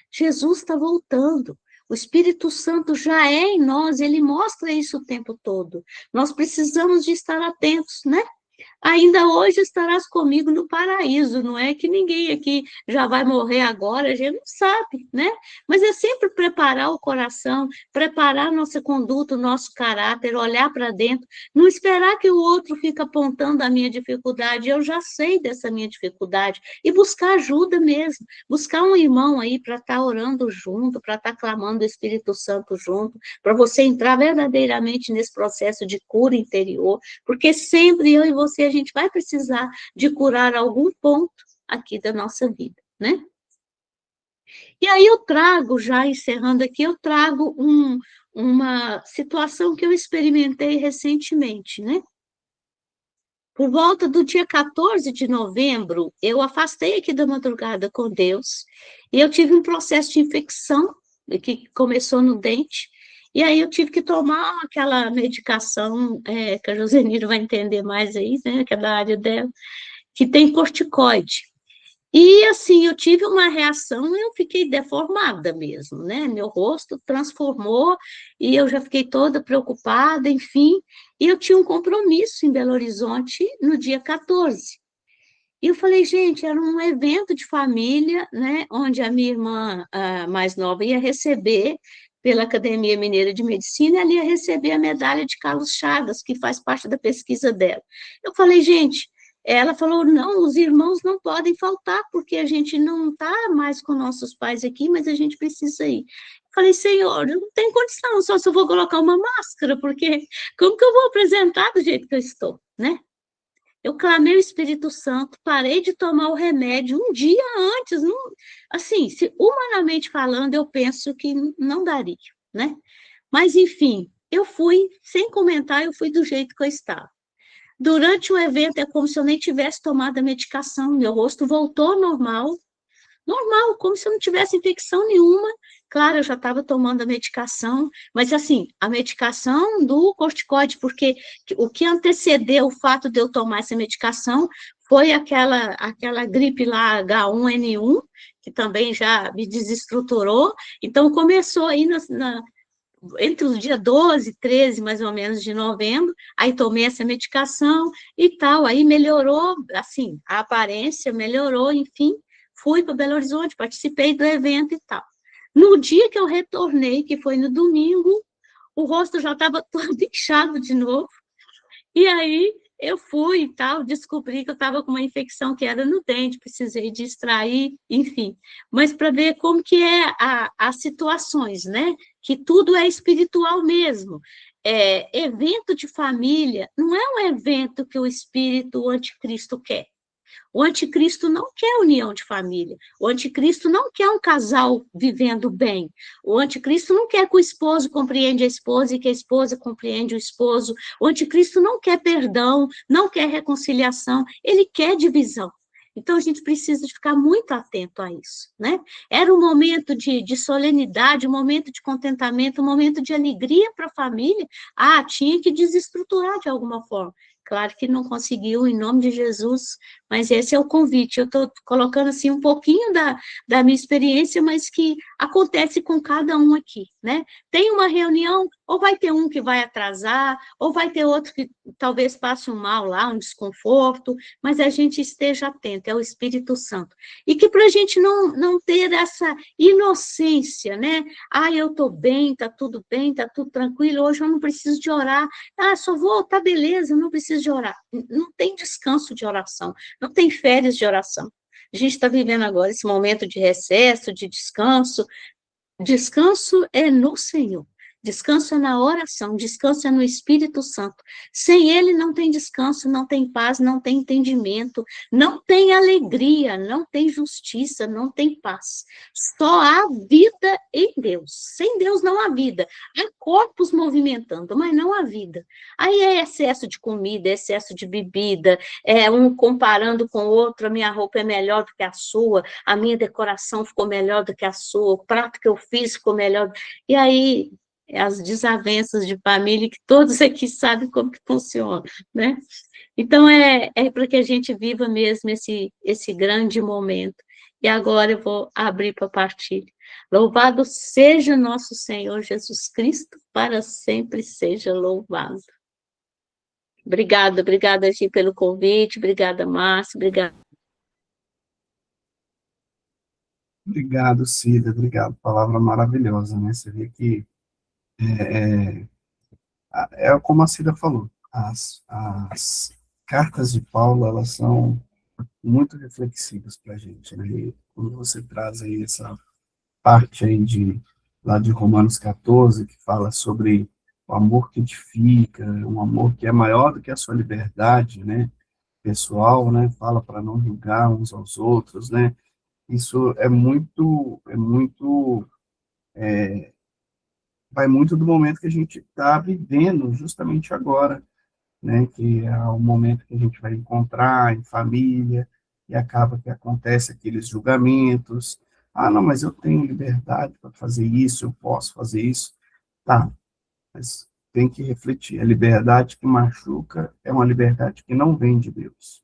Jesus está voltando. O Espírito Santo já é em nós, ele mostra isso o tempo todo. Nós precisamos de estar atentos, né? Ainda hoje estarás comigo no paraíso, não é que ninguém aqui já vai morrer agora, a gente não sabe, né? Mas é sempre preparar o coração, preparar nossa conduta, o nosso caráter, olhar para dentro, não esperar que o outro fique apontando a minha dificuldade, eu já sei dessa minha dificuldade, e buscar ajuda mesmo, buscar um irmão aí para estar orando junto, para estar clamando o Espírito Santo junto, para você entrar verdadeiramente nesse processo de cura interior, porque sempre eu e você, a gente vai precisar de curar algum ponto aqui da nossa vida, né? E aí eu trago, já encerrando aqui, eu trago uma situação que eu experimentei recentemente, né? Por volta do dia 14 de novembro, eu afastei aqui da madrugada com Deus, e eu tive um processo de infecção, que começou no dente, e aí eu tive que tomar aquela medicação, que a Josenira vai entender mais aí, né, que é da área dela, que tem corticoide. E assim, eu tive uma reação, eu fiquei deformada mesmo, né? Meu rosto transformou e eu já fiquei toda preocupada, enfim. E eu tinha um compromisso em Belo Horizonte no dia 14. E eu falei, gente, era um evento de família, né? Onde a minha irmã mais nova ia receber pela Academia Mineira de Medicina, ela ia receber a medalha de Carlos Chagas, que faz parte da pesquisa dela. Eu falei, gente, ela falou, não, os irmãos não podem faltar, porque a gente não está mais com nossos pais aqui, mas a gente precisa ir. Eu falei, Senhor, eu não tenho condição, só se eu vou colocar uma máscara, porque como que eu vou apresentar do jeito que eu estou, né? Eu clamei o Espírito Santo, parei de tomar o remédio um dia antes. Não, assim, se humanamente falando, eu penso que não daria, né? Mas, enfim, eu fui, sem comentar, eu fui do jeito que eu estava. Durante o evento, é como se eu nem tivesse tomado a medicação, meu rosto voltou ao normal, normal, como se eu não tivesse infecção nenhuma. Claro, eu já estava tomando a medicação, mas assim, a medicação do corticoide, porque o que antecedeu o fato de eu tomar essa medicação foi aquela gripe lá H1N1, que também já me desestruturou. Então, começou aí entre os dias 12 e 13, mais ou menos, de novembro, aí tomei essa medicação e tal, aí melhorou, assim, a aparência melhorou, enfim, fui para Belo Horizonte, participei do evento e tal. No dia que eu retornei, que foi no domingo, o rosto já estava todo inchado de novo, e aí eu fui e tal, descobri que eu estava com uma infecção que era no dente, precisei de extrair, enfim. Mas para ver como que é as situações, né? Que tudo é espiritual mesmo. Evento de família não é um evento que o espírito o anticristo quer. O anticristo não quer união de família. O anticristo não quer um casal vivendo bem. O anticristo não quer que o esposo compreenda a esposa e que a esposa compreende o esposo. O anticristo não quer perdão, não quer reconciliação, ele quer divisão. Então, a gente precisa de ficar muito atento a isso, né? Era um momento de solenidade, um momento de contentamento, um momento de alegria para a família. Tinha que desestruturar de alguma forma. Claro que não conseguiu, em nome de Jesus, mas esse é o convite. Eu estou colocando assim um pouquinho da minha experiência, mas que acontece com cada um aqui, né? Tem uma reunião, ou vai ter um que vai atrasar, ou vai ter outro que talvez passe um mal lá, um desconforto, mas a gente esteja atento, é o Espírito Santo. E que para a gente não ter essa inocência, né? Eu estou bem, está tudo tranquilo, hoje eu não preciso de orar. Só vou, tá beleza, não preciso de orar. Não tem descanso de oração, não tem férias de oração. A gente está vivendo agora esse momento de recesso, de descanso. Descanso é no Senhor. Descanso é na oração, descanso é no Espírito Santo. Sem ele não tem descanso, não tem paz, não tem entendimento, não tem alegria, não tem justiça, não tem paz. Só há vida em Deus. Sem Deus não há vida. Há corpos movimentando, mas não há vida. Aí é excesso de comida, é excesso de bebida, um comparando com o outro, a minha roupa é melhor do que a sua, a minha decoração ficou melhor do que a sua, o prato que eu fiz ficou melhor. E aí as desavenças de família, que todos aqui sabem como que funciona, né? Então, é para que a gente viva mesmo esse grande momento. E agora eu vou abrir para a partilha. Louvado seja nosso Senhor Jesus Cristo, para sempre seja louvado. Obrigada, Gi, pelo convite, obrigada, Márcia, obrigada. Obrigado, Cida, obrigado. Palavra maravilhosa, né? Você vê que é como a Cida falou, as cartas de Paulo, elas são muito reflexivas para a gente, né? E quando você traz aí essa parte aí lá de Romanos 14, que fala sobre o amor que edifica, um amor que é maior do que a sua liberdade, né? Pessoal, né? Fala para não julgar uns aos outros, né? Isso vai muito do momento que a gente está vivendo justamente agora, né, que é o momento que a gente vai encontrar em família, e acaba que acontece aqueles julgamentos. Não, mas eu tenho liberdade para fazer isso, eu posso fazer isso. Tá, mas tem que refletir. A liberdade que machuca é uma liberdade que não vem de Deus.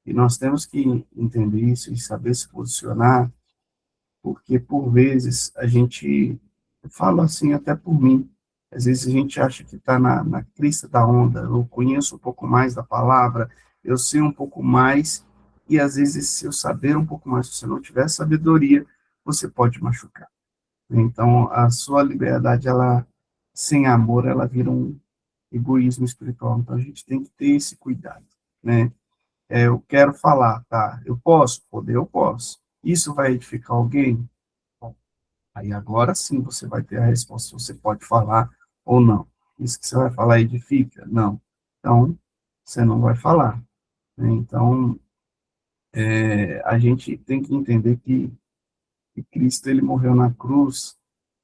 E nós temos que entender isso e saber se posicionar, porque por vezes a gente fala assim até por mim, às vezes a gente acha que está na crista da onda, eu conheço um pouco mais da palavra, eu sei um pouco mais, e às vezes se eu saber um pouco mais, se você não tiver sabedoria, você pode machucar. Então, a sua liberdade, ela, sem amor, ela vira um egoísmo espiritual. Então, a gente tem que ter esse cuidado, né? Eu quero falar, tá? Eu posso? Poder, eu posso. Isso vai edificar alguém? Bom, aí agora sim você vai ter a resposta se você pode falar ou não. Isso que você vai falar edifica? Não. Então, você não vai falar, né? Então, a gente tem que entender que Cristo, ele morreu na cruz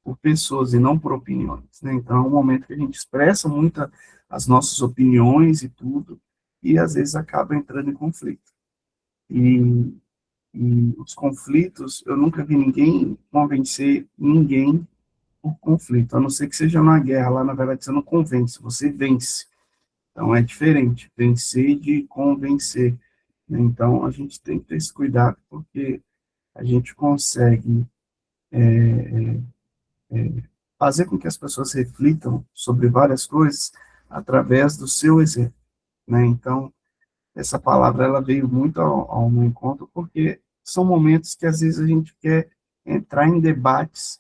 por pessoas e não por opiniões, né? Então, é um momento que a gente expressa muito as nossas opiniões e tudo, e às vezes acaba entrando em conflito. E, e os conflitos, eu nunca vi ninguém convencer ninguém por conflito, a não ser que seja uma guerra, lá na verdade você não convence, você vence. Então é diferente, vencer de convencer, né? Então a gente tem que ter esse cuidado, porque a gente consegue fazer com que as pessoas reflitam sobre várias coisas através do seu exemplo, né? Então, essa palavra, ela veio muito ao meu encontro, porque são momentos que, às vezes, a gente quer entrar em debates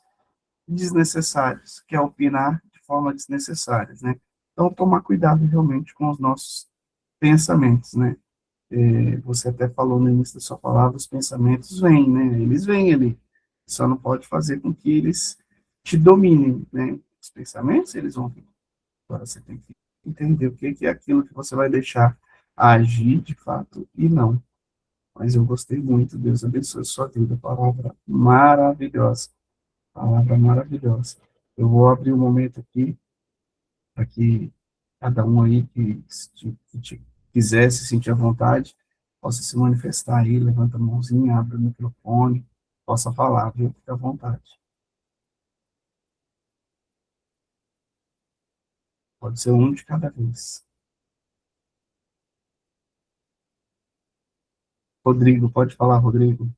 desnecessários, quer opinar de forma desnecessária, né? Então, tomar cuidado, realmente, com os nossos pensamentos, né? Você até falou no início da sua palavra, os pensamentos vêm, né? Eles vêm ali. Só não pode fazer com que eles te dominem, né? Os pensamentos, eles vão vir. Agora você tem que entender o que é aquilo que você vai deixar agir de fato e não. Mas eu gostei muito, Deus abençoe a sua vida, palavra maravilhosa, palavra maravilhosa. Eu vou abrir um momento aqui para que cada um aí que quiser se sentir à vontade, possa se manifestar aí, levanta a mãozinha, abre o microfone, possa falar, viu? Fique à vontade. Pode ser um de cada vez. Rodrigo, pode falar, Rodrigo.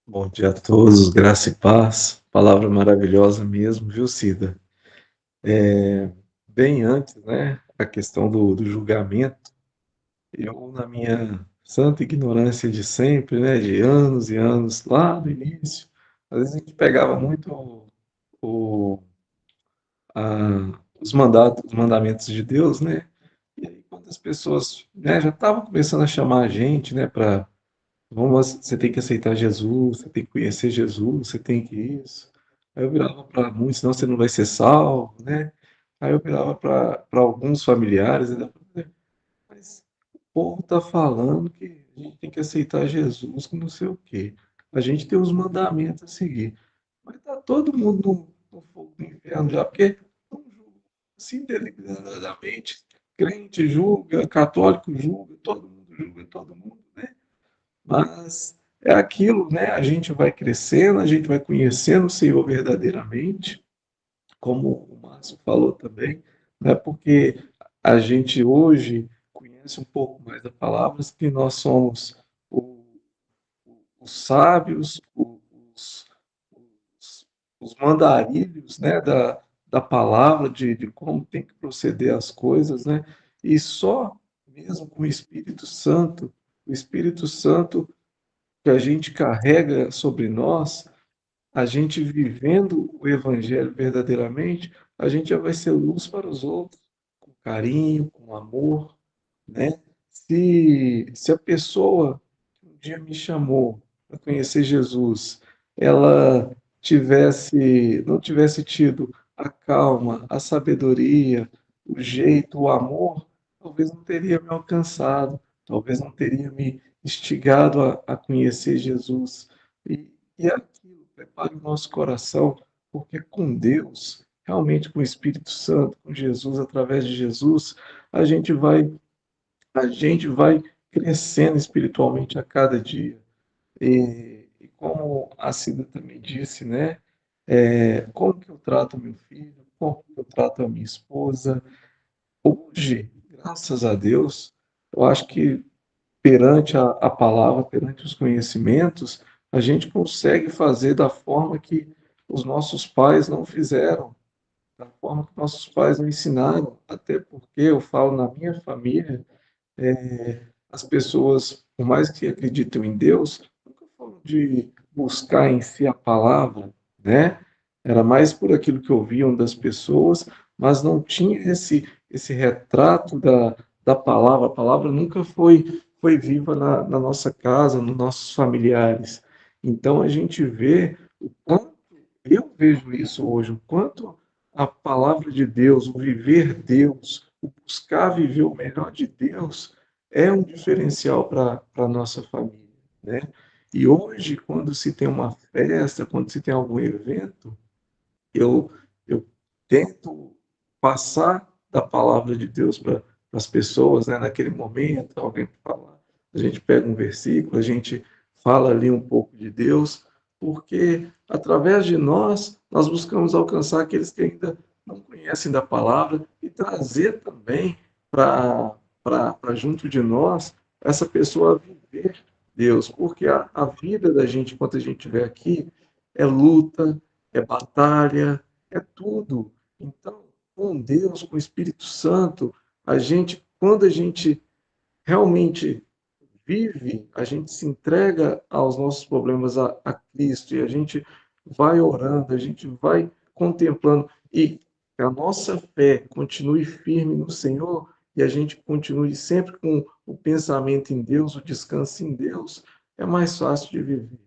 Bom dia a todos, graça e paz. Palavra maravilhosa mesmo, viu, Cida? Bem antes, né, a questão do julgamento, eu, na minha santa ignorância de sempre, né, de anos e anos, lá no início, às vezes a gente pegava muito o, os mandamentos de Deus, né, e aí quando as pessoas, né, já estavam começando a chamar a gente, né, para vamos, você tem que aceitar Jesus, você tem que conhecer Jesus, você tem que isso. Aí eu virava para muitos, senão você não vai ser salvo, né? Aí eu virava para alguns familiares, ainda falava, mas o povo está falando que a gente tem que aceitar Jesus, que não sei o quê. A gente tem os mandamentos a seguir. Mas está todo mundo no fogo do inferno já, porque não julga assim deliberadamente. Crente julga, católico julga todo mundo, né? Mas é aquilo, né? A gente vai crescendo, a gente vai conhecendo o Senhor verdadeiramente, como o Márcio falou também, né? Porque a gente hoje conhece um pouco mais da palavra, que nós somos o- os sábios, os mandarilhos, né? Da palavra, de como tem que proceder as coisas, né? E só mesmo com o Espírito Santo que a gente carrega sobre nós, a gente vivendo o Evangelho verdadeiramente, a gente já vai ser luz para os outros, com carinho, com amor, né? Se a pessoa que um dia me chamou para conhecer Jesus, ela não tivesse tido a calma, a sabedoria, o jeito, o amor, talvez não teria me alcançado, talvez não teria me instigado a conhecer Jesus. E aquilo prepara o nosso coração, porque com Deus, realmente com o Espírito Santo, com Jesus, através de Jesus, a gente vai a gente vai crescendo espiritualmente a cada dia. E como a Cida também disse, né? Como que eu trato meu filho, como que eu trato a minha esposa. Hoje, graças a Deus, eu acho que perante a palavra, perante os conhecimentos, a gente consegue fazer da forma que os nossos pais não fizeram, da forma que nossos pais não ensinaram, até porque eu falo na minha família, as pessoas, por mais que acreditem em Deus, nunca foram de buscar em si a palavra, né? Era mais por aquilo que ouviam das pessoas, mas não tinha esse retrato da palavra. A palavra nunca foi viva na nossa casa, nos nossos familiares. Então a gente vê o quanto, eu vejo isso hoje, o quanto a palavra de Deus, o viver Deus, o buscar viver o melhor de Deus, é um diferencial para a nossa família, né? E hoje, quando se tem uma festa, quando se tem algum evento, eu tento passar da palavra de Deus para as pessoas, né? Naquele momento, alguém fala, a gente pega um versículo, a gente fala ali um pouco de Deus, porque através de nós buscamos alcançar aqueles que ainda não conhecem da palavra e trazer também para junto de nós essa pessoa a viver Deus, porque a vida da gente, enquanto a gente estiver aqui, é luta, é batalha, é tudo. Então, com Deus, com o Espírito Santo, quando a gente realmente vive, a gente se entrega aos nossos problemas a Cristo e a gente vai orando, a gente vai contemplando e a nossa fé continue firme no Senhor e a gente continue sempre com o pensamento em Deus, o descanso em Deus, é mais fácil de viver.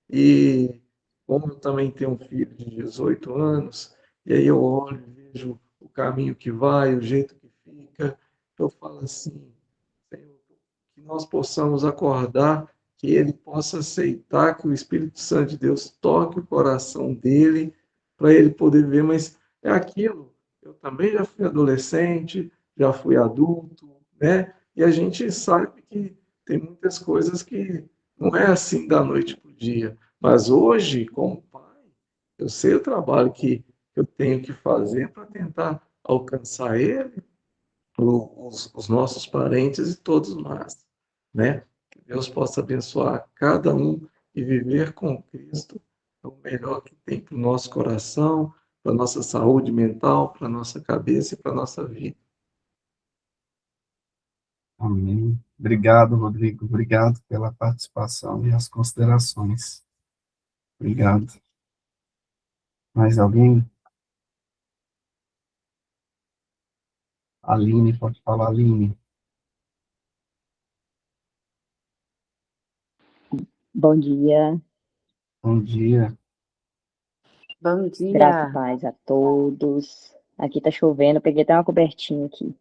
E como eu também tenho um filho de 18 anos, e aí eu olho e vejo o caminho que vai, o jeito que fica, eu falo assim, Senhor, que nós possamos acordar, que ele possa aceitar que o Espírito Santo de Deus toque o coração dele, para ele poder ver, mas é aquilo. Eu também já fui adolescente, já fui adulto, né? E a gente sabe que tem muitas coisas que não é assim da noite para o dia. Mas hoje, como pai, eu sei o trabalho que eu tenho que fazer para tentar alcançar ele, os nossos parentes e todos nós, né? Que Deus possa abençoar cada um e viver com Cristo é o melhor que tem para o nosso coração, para a nossa saúde mental, para a nossa cabeça e para a nossa vida. Amém. Obrigado, Rodrigo. Obrigado pela participação e as considerações. Obrigado. Mais alguém? Aline, pode falar, Aline. Bom dia, Bom dia. Bom graça e dia. paz a todos. Aqui tá chovendo, peguei até uma cobertinha aqui.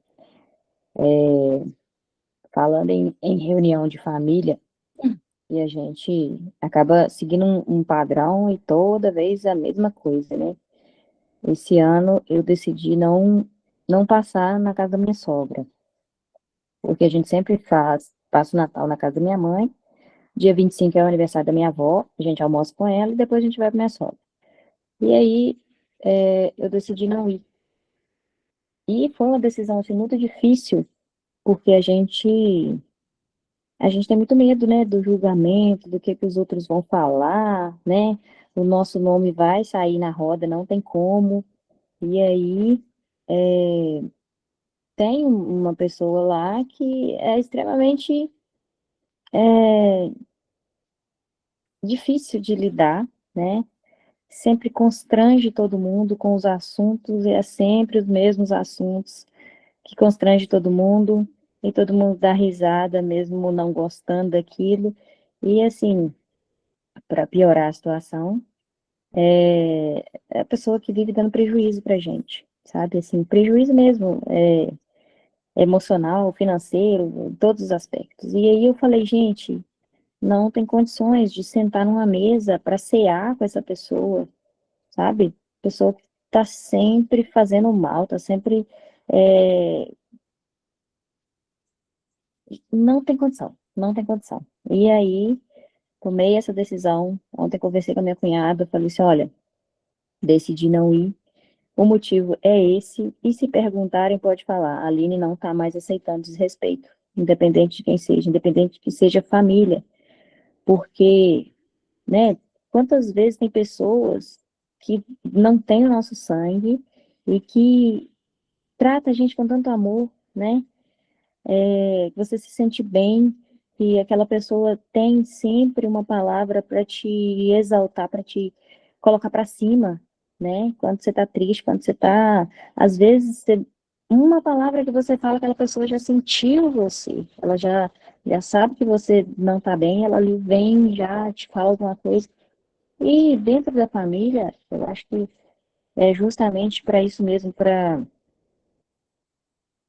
Falando em reunião de família, e a gente acaba seguindo um padrão e toda vez a mesma coisa, né? Esse ano eu decidi não passar na casa da minha sogra, porque a gente sempre passa o Natal na casa da minha mãe, dia 25 é o aniversário da minha avó, a gente almoça com ela e depois a gente vai pra minha sogra. E aí eu decidi não ir. E foi uma decisão assim, muito difícil, porque a gente tem muito medo, né, do julgamento, do que os outros vão falar, né? O nosso nome vai sair na roda, não tem como. E aí tem uma pessoa lá que é extremamente é, difícil de lidar, né? Sempre constrange todo mundo com os assuntos, e é sempre os mesmos assuntos que constrange todo mundo, e todo mundo dá risada, mesmo não gostando daquilo. E assim, para piorar a situação, é a pessoa que vive dando prejuízo pra gente, sabe? Assim, prejuízo mesmo, emocional, financeiro, em todos os aspectos. E aí eu falei, gente, não tem condições de sentar numa mesa para cear com essa pessoa, sabe? Pessoa que tá sempre fazendo mal, tá sempre. é, não tem condição, não tem condição. E aí, tomei essa decisão. Ontem conversei com a minha cunhada, falei assim: olha, decidi não ir. O motivo é esse, e se perguntarem, pode falar. A Aline não está mais aceitando desrespeito. independente de quem seja, independente de que seja família, porque, né, quantas vezes tem pessoas que não têm o nosso sangue e que trata a gente com tanto amor, né? Você se sente bem e aquela pessoa tem sempre uma palavra para te exaltar, para te colocar para cima, né? Quando você está triste, quando você está, às vezes, uma palavra que você fala, aquela pessoa já sentiu você, ela já sabe que você não está bem, ela ali vem já te fala alguma coisa. E dentro da família, eu acho que é justamente para isso mesmo, para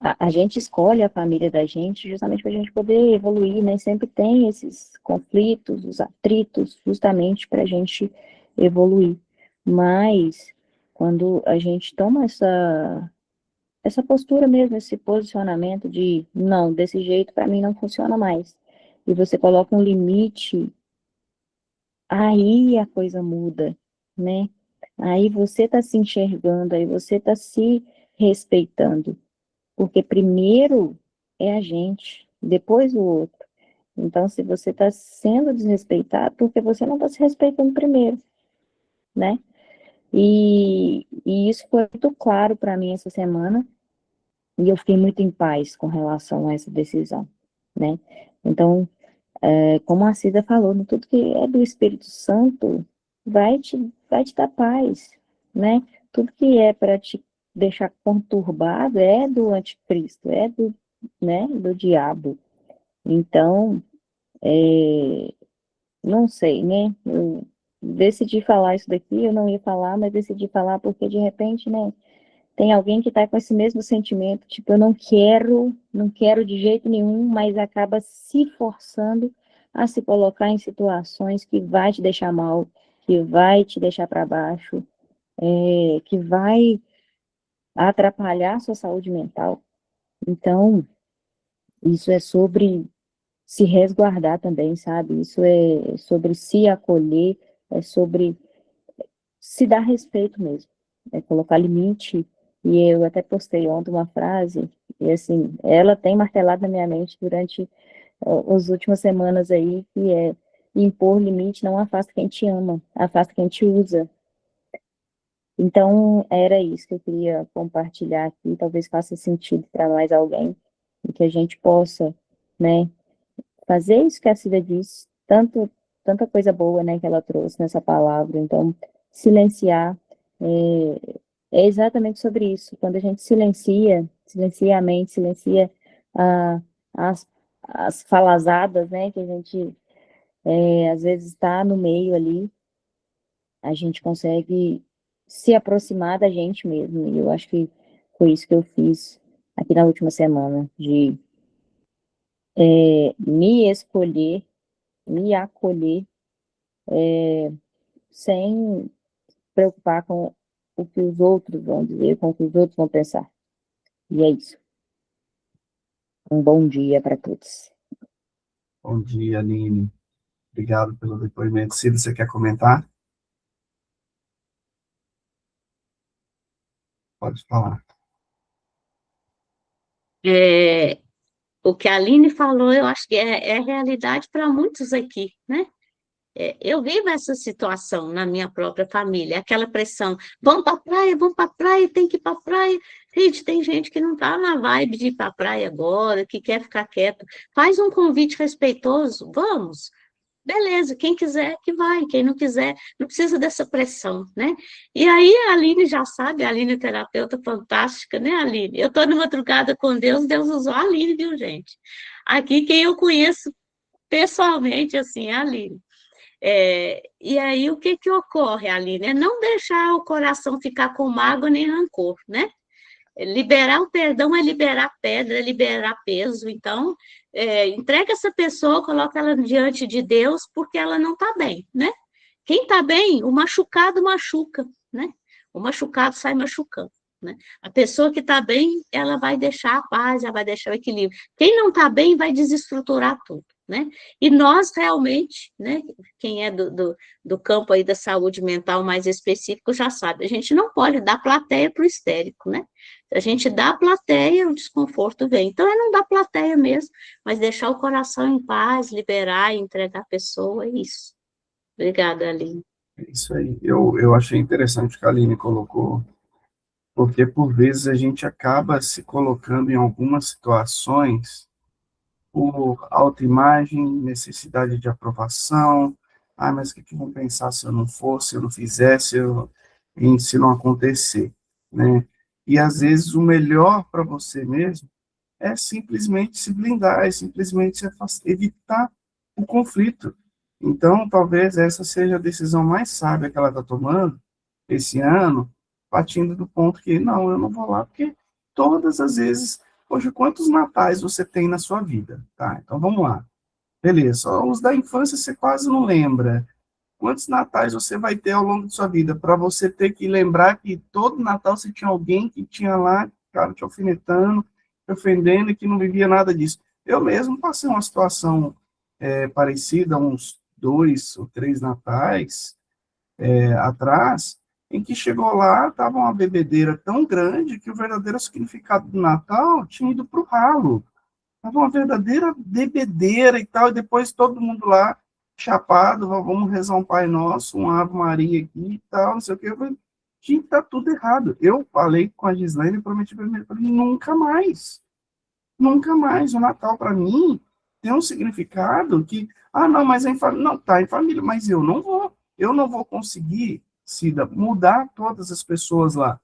a gente escolhe a família da gente justamente para a gente poder evoluir, né? Sempre tem esses conflitos, os atritos, justamente para a gente evoluir. Mas quando a gente toma essa postura mesmo, esse posicionamento de não, desse jeito para mim não funciona mais, e você coloca um limite, aí a coisa muda, né? Aí você está se enxergando, aí você está se respeitando. Porque primeiro é a gente, depois o outro. Então, se você está sendo desrespeitado, porque você não está se respeitando primeiro, né? E isso foi muito claro para mim essa semana, e eu fiquei muito em paz com relação a essa decisão, né? Então, como a Cida falou, no tudo que é do Espírito Santo vai te dar paz, né? Tudo que é para te deixar conturbado é do anticristo, é do, né, do diabo. Então, não sei, né? Eu decidi falar isso daqui, eu não ia falar, mas decidi falar porque de repente, né, tem alguém que está com esse mesmo sentimento, tipo, eu não quero de jeito nenhum, mas acaba se forçando a se colocar em situações que vai te deixar mal, que vai te deixar para baixo, que vai atrapalhar a sua saúde mental. Então, isso é sobre se resguardar também, sabe? Isso é sobre se acolher, é sobre se dar respeito mesmo, é colocar limite. E eu até postei ontem uma frase, e assim, ela tem martelado na minha mente durante as últimas semanas aí, que é: impor limite não afasta quem te ama, afasta quem te usa. Então, era isso que eu queria compartilhar aqui, talvez faça sentido para mais alguém, e que a gente possa, né, fazer isso que a Cida disse, tanta coisa boa, né, que ela trouxe nessa palavra. Então, silenciar é exatamente sobre isso. Quando a gente silencia a mente, silencia ah, as, as falazadas, né, que a gente às vezes está no meio ali, a gente consegue se aproximar da gente mesmo. E eu acho que foi isso que eu fiz aqui na última semana, de me escolher, me acolher, sem preocupar com o que os outros vão dizer, com o que os outros vão pensar. E é isso. Um bom dia para todos. Bom dia, Aline. Obrigado pelo depoimento. Cida, você quer comentar? Pode falar. O que a Aline falou, eu acho que é realidade para muitos aqui, né? Eu vivo essa situação na minha própria família, aquela pressão, vamos para a praia, tem que ir para a praia. Gente, tem gente que não está na vibe de ir para a praia agora, que quer ficar quieto. Faz um convite respeitoso, vamos. Beleza, quem quiser que vai, quem não quiser, não precisa dessa pressão, né? E aí a Aline já sabe, a Aline é terapeuta fantástica, né, Aline? Eu estou numa madrugada com Deus, Deus usou a Aline, viu, gente? Aqui quem eu conheço pessoalmente, assim, é a Aline. E aí, o que que ocorre, Aline? É não deixar o coração ficar com mágoa nem rancor, né? Liberar o perdão é liberar pedra, é liberar peso. Então, entrega essa pessoa, coloca ela diante de Deus, porque ela não está bem, né? Quem está bem, o machucado machuca, né? O machucado sai machucando, né? A pessoa que está bem, ela vai deixar a paz, ela vai deixar o equilíbrio. Quem não está bem vai desestruturar tudo, né? E nós realmente, né? Quem é do campo aí da saúde mental mais específico já sabe, a gente não pode dar plateia para o histérico, né? Se a gente dá a plateia, o desconforto vem. Então, é não dar plateia mesmo, mas deixar o coração em paz, liberar e entregar a pessoa, é isso. Obrigada, Aline. É isso aí. Eu achei interessante o que a Aline colocou, porque por vezes a gente acaba se colocando em algumas situações por autoimagem, necessidade de aprovação. Ah, mas o que vão pensar se eu não for, se eu não fizer, se não acontecer, né? E às vezes o melhor para você mesmo é simplesmente se blindar, é simplesmente evitar o conflito. Então, talvez essa seja a decisão mais sábia que ela está tomando esse ano, partindo do ponto que, não, eu não vou lá, porque todas as vezes, poxa, quantos natais você tem na sua vida? Tá, então vamos lá. Beleza, só os da infância você quase não lembra. Quantos natais você vai ter ao longo de sua vida? Para você ter que lembrar que todo Natal você tinha alguém que tinha lá, cara, te alfinetando, te ofendendo e que não vivia nada disso. Eu mesmo passei uma situação parecida, uns 2 ou 3 natais atrás, em que chegou lá, estava uma bebedeira tão grande que o verdadeiro significado do Natal tinha ido para o ralo. Estava uma verdadeira bebedeira e tal, e depois todo mundo lá, chapado, vamos rezar um Pai Nosso, uma Ave Maria aqui e tal, não sei o que. Eu falei, gente, tá tudo errado. Eu falei com a Gislaine e prometi para mim, falei, nunca mais. Nunca mais. O Natal, para mim, tem um significado que, não, mas é em família. Não, tá em família, mas eu não vou. Eu não vou conseguir, Cida, mudar todas as pessoas lá.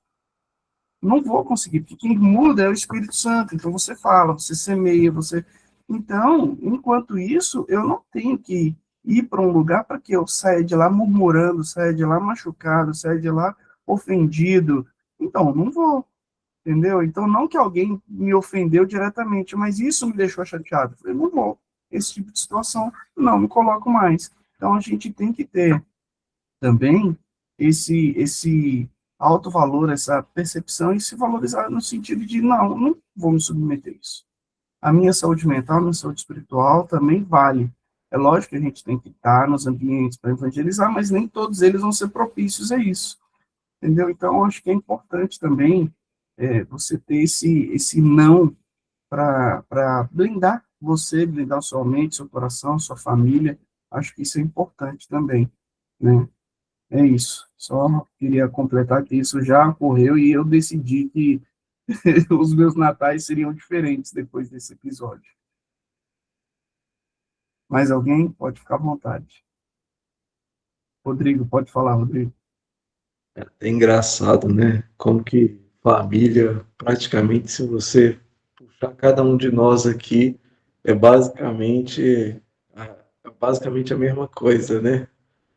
Não vou conseguir, porque quem muda é o Espírito Santo. Então você fala, você semeia, você. Então, enquanto isso, eu não tenho que ir para um lugar para que eu saia de lá murmurando, saia de lá machucado, saia de lá ofendido. Então, não vou, entendeu? Então, não que alguém me ofendeu diretamente, mas isso me deixou chateado. Eu falei, não vou. Esse tipo de situação, não me coloco mais. Então, a gente tem que ter também esse alto valor, essa percepção e se valorizar no sentido de, não vou me submeter a isso. A minha saúde mental, a minha saúde espiritual também vale. É lógico que a gente tem que estar nos ambientes para evangelizar, mas nem todos eles vão ser propícios a isso, entendeu? Então, acho que é importante também você ter esse não para blindar você, blindar sua mente, seu coração, sua família. Acho que isso é importante também, né? É isso. Só queria completar que isso já ocorreu e eu decidi que os meus natais seriam diferentes depois desse episódio. Mais alguém? Pode ficar à vontade. Rodrigo, pode falar, Rodrigo. É engraçado, né? Como que família, praticamente, se você puxar cada um de nós aqui, é basicamente a mesma coisa, né?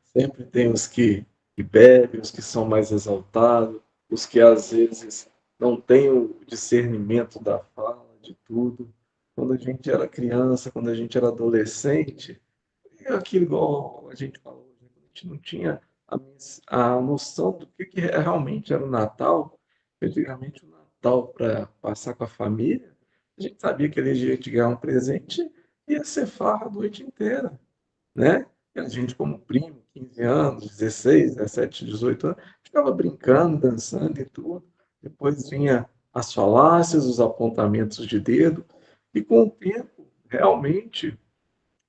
Sempre tem que bebem, os que são mais exaltados, os que às vezes não têm o discernimento da fala, de tudo. Quando a gente era criança, quando a gente era adolescente, é aquilo igual a gente falou, né? A gente não tinha a noção do que realmente era o Natal. Antigamente, o Natal, para passar com a família, a gente sabia que ele ia te ganhar um presente e ia ser farra a noite inteira, né? E a gente, como primo, 15 anos, 16, 17, 18 anos, ficava brincando, dançando e tudo. Depois vinha as falácias, os apontamentos de dedo, e com o tempo, realmente,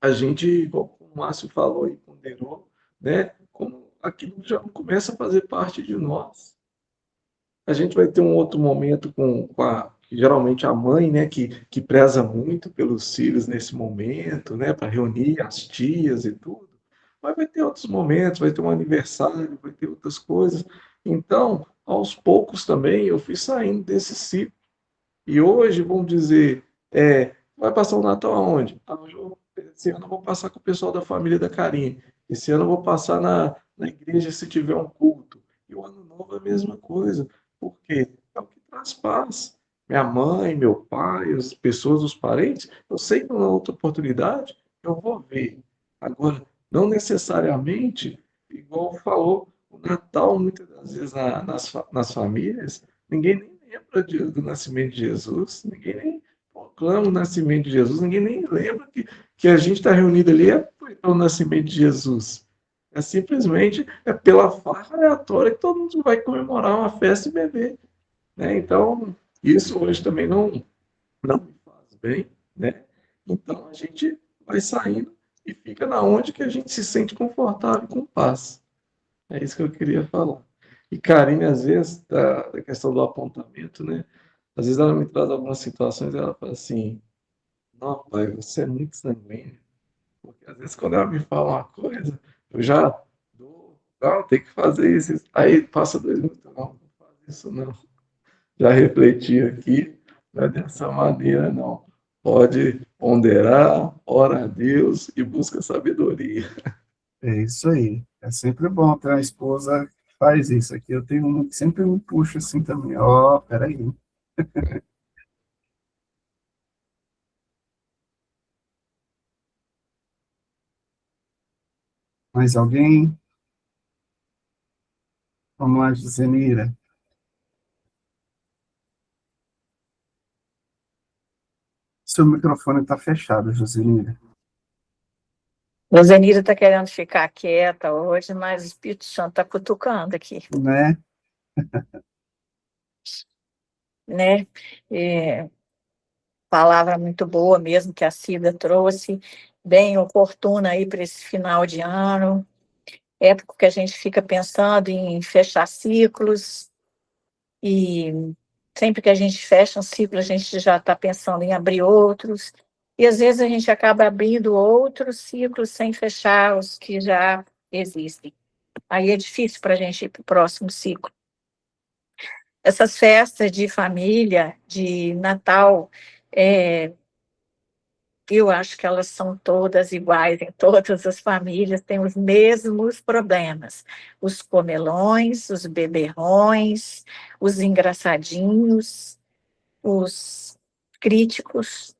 a gente, como o Márcio falou e ponderou, né? Como aquilo já começa a fazer parte de nós. A gente vai ter um outro momento que geralmente a mãe, né, que preza muito pelos filhos nesse momento, né, para reunir as tias e tudo. Mas vai ter outros momentos, vai ter um aniversário, vai ter outras coisas. Então, aos poucos também, eu fui saindo desse ciclo. E hoje, vamos dizer, vai passar o Natal aonde? Esse ano eu vou passar com o pessoal da família da Karine. Esse ano eu vou passar na igreja se tiver um culto. E o ano novo é a mesma coisa. Por quê? É o que traz paz. Minha mãe, meu pai, as pessoas, os parentes, eu sei que na outra oportunidade eu vou ver. Agora, não necessariamente, igual falou, o Natal, muitas das vezes nas famílias, ninguém nem lembra do nascimento de Jesus, ninguém nem proclama o nascimento de Jesus, ninguém nem lembra que a gente está reunido ali pelo nascimento de Jesus. É simplesmente pela farra aleatória que todo mundo vai comemorar uma festa e beber, né? Então, Isso hoje também não me faz bem, né? Então a gente vai saindo e fica na onde que a gente se sente confortável com paz. É isso que eu queria falar. E Karine, às vezes, da questão do apontamento, né? Às vezes ela me traz algumas situações e ela fala assim, não, pai, você é muito sanguíneo. Porque às vezes quando ela me fala uma coisa, eu já dou, não, tem que fazer isso. Aí passa 2 minutos, não faz isso não. Já refleti aqui, não é dessa maneira, não. Pode ponderar, ora a Deus e busca sabedoria. É isso aí. É sempre bom ter uma esposa que faz isso. Aqui eu tenho uma que sempre me puxa assim também. Ó, peraí. Mais alguém? Vamos lá, Zenira. Seu microfone está fechado, Joselina, Rosenira está querendo ficar quieta hoje, mas o Espírito Santo está cutucando aqui, né? né? É, palavra muito boa mesmo que a Cida trouxe, bem oportuna aí para esse final de ano, época que a gente fica pensando em fechar ciclos, e sempre que a gente fecha um ciclo, a gente já está pensando em abrir outros, e às vezes a gente acaba abrindo outros ciclos sem fechar os que já existem. Aí é difícil para a gente ir para o próximo ciclo. Essas festas de família, de Natal, eu acho que elas são todas iguais em todas as famílias, têm os mesmos problemas. Os comelões, os beberrões, os engraçadinhos, os críticos,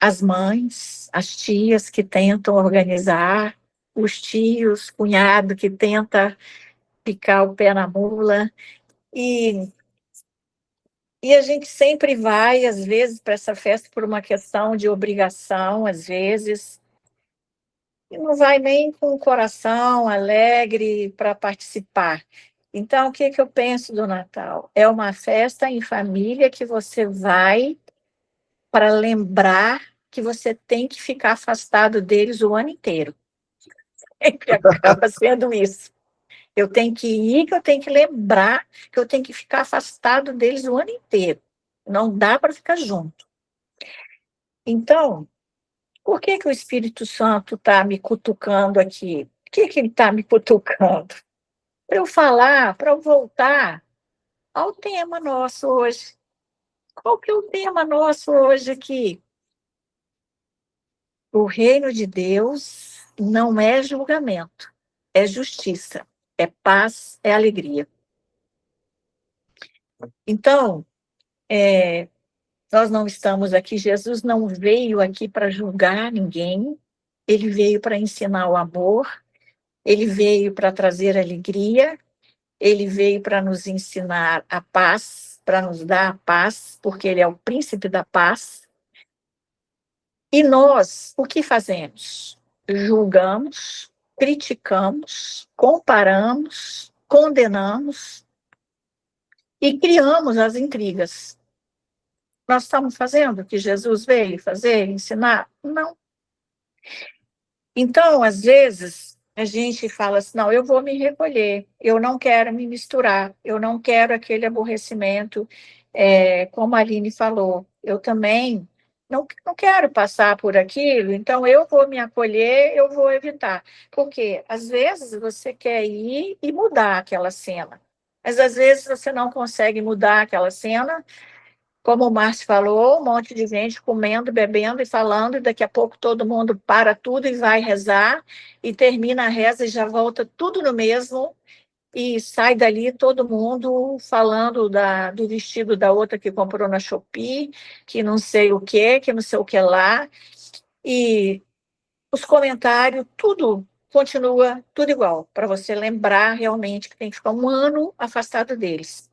as mães, as tias que tentam organizar, os tios, cunhado que tenta picar o pé na mula, e E a gente sempre vai, às vezes, para essa festa por uma questão de obrigação, às vezes, e não vai nem com o coração alegre para participar. Então, o que que eu penso do Natal? É uma festa em família que você vai para lembrar que você tem que ficar afastado deles o ano inteiro. Sempre acaba sendo isso. Eu tenho que ir, que eu tenho que lembrar que eu tenho que ficar afastado deles o ano inteiro. Não dá para ficar junto. Então, por que que o Espírito Santo está me cutucando aqui? Por que que ele está me cutucando? Para eu falar, para eu voltar ao tema nosso hoje. Qual que é o tema nosso hoje aqui? O reino de Deus não é julgamento, é justiça, é paz, é alegria. Então, nós não estamos aqui, Jesus não veio aqui para julgar ninguém, ele veio para ensinar o amor, ele veio para trazer alegria, ele veio para nos ensinar a paz, para nos dar a paz, porque ele é o príncipe da paz. E nós, o que fazemos? Julgamos, criticamos, comparamos, condenamos e criamos as intrigas. Nós estamos fazendo o que Jesus veio fazer, ensinar? Não. Então, às vezes, a gente fala assim, não, eu vou me recolher, eu não quero me misturar, eu não quero aquele aborrecimento, como a Aline falou, eu também não quero passar por aquilo, então eu vou me acolher, eu vou evitar. Porque, às vezes, você quer ir e mudar aquela cena, mas, às vezes, você não consegue mudar aquela cena, como o Márcio falou, um monte de gente comendo, bebendo e falando, e daqui a pouco todo mundo para tudo e vai rezar, e termina a reza e já volta tudo no mesmo, e sai dali todo mundo falando do vestido da outra que comprou na Shopee, que não sei o que não sei o que lá, e os comentários, tudo continua tudo igual, para você lembrar realmente que tem que ficar um ano afastado deles.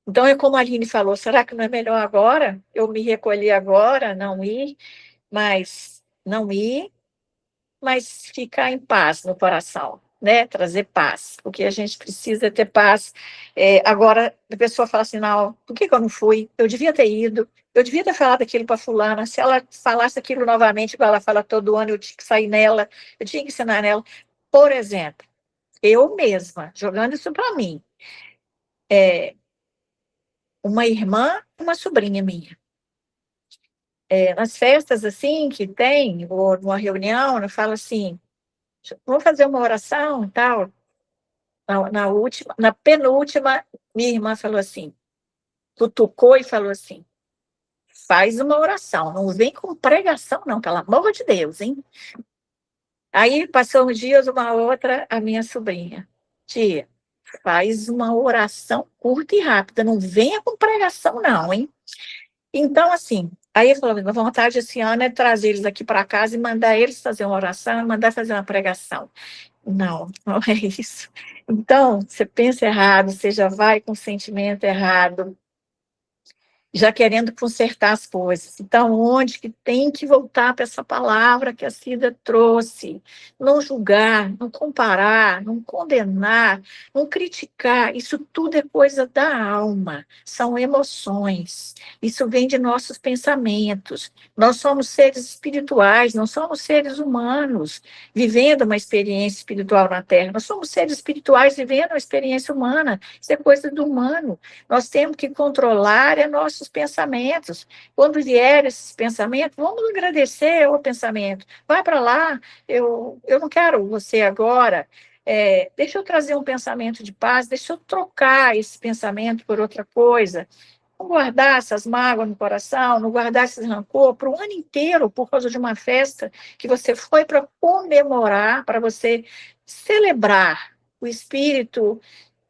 Então, é como a Aline falou, será que não é melhor agora? Eu me recolher agora, não ir, mas ficar em paz no coração. né, trazer paz, porque a gente precisa ter paz. Agora, a pessoa fala assim, não, por que eu não fui? Eu devia ter ido, eu devia ter falado aquilo para fulana, se ela falasse aquilo novamente, igual ela fala todo ano, eu tinha que sair nela, eu tinha que ensinar nela. Por exemplo, eu mesma, jogando isso para mim, uma irmã, uma sobrinha minha, nas festas assim que tem, ou numa reunião, ela fala assim, vamos fazer uma oração e tal. Na penúltima, minha irmã falou assim, cutucou e falou assim, faz uma oração, não vem com pregação não, pelo amor de Deus, hein? Aí, passou uns dias, uma outra, a minha sobrinha, tia, faz uma oração curta e rápida, não venha com pregação não, hein? Então, assim, aí eu falei, a vontade esse ano é trazer eles aqui para casa e mandar eles fazer uma oração e mandar fazer uma pregação. Não, não é isso. Então, você pensa errado, você já vai com o sentimento errado, já querendo consertar as coisas. Então, onde que tem que voltar para essa palavra que a Cida trouxe? Não julgar, não comparar, não condenar, não criticar. Isso tudo é coisa da alma, são emoções. Isso vem de nossos pensamentos. Nós somos seres espirituais, não somos seres humanos vivendo uma experiência espiritual na Terra. Nós somos seres espirituais vivendo uma experiência humana. Isso é coisa do humano. Nós temos que controlar nossos pensamentos. Quando vier esses pensamentos, vamos agradecer o pensamento. Vai para lá, eu não quero você agora. Deixa eu trazer um pensamento de paz, deixa eu trocar esse pensamento por outra coisa. Não guardar essas mágoas no coração, não guardar esse rancor para o ano inteiro por causa de uma festa que você foi para comemorar, para você celebrar o espírito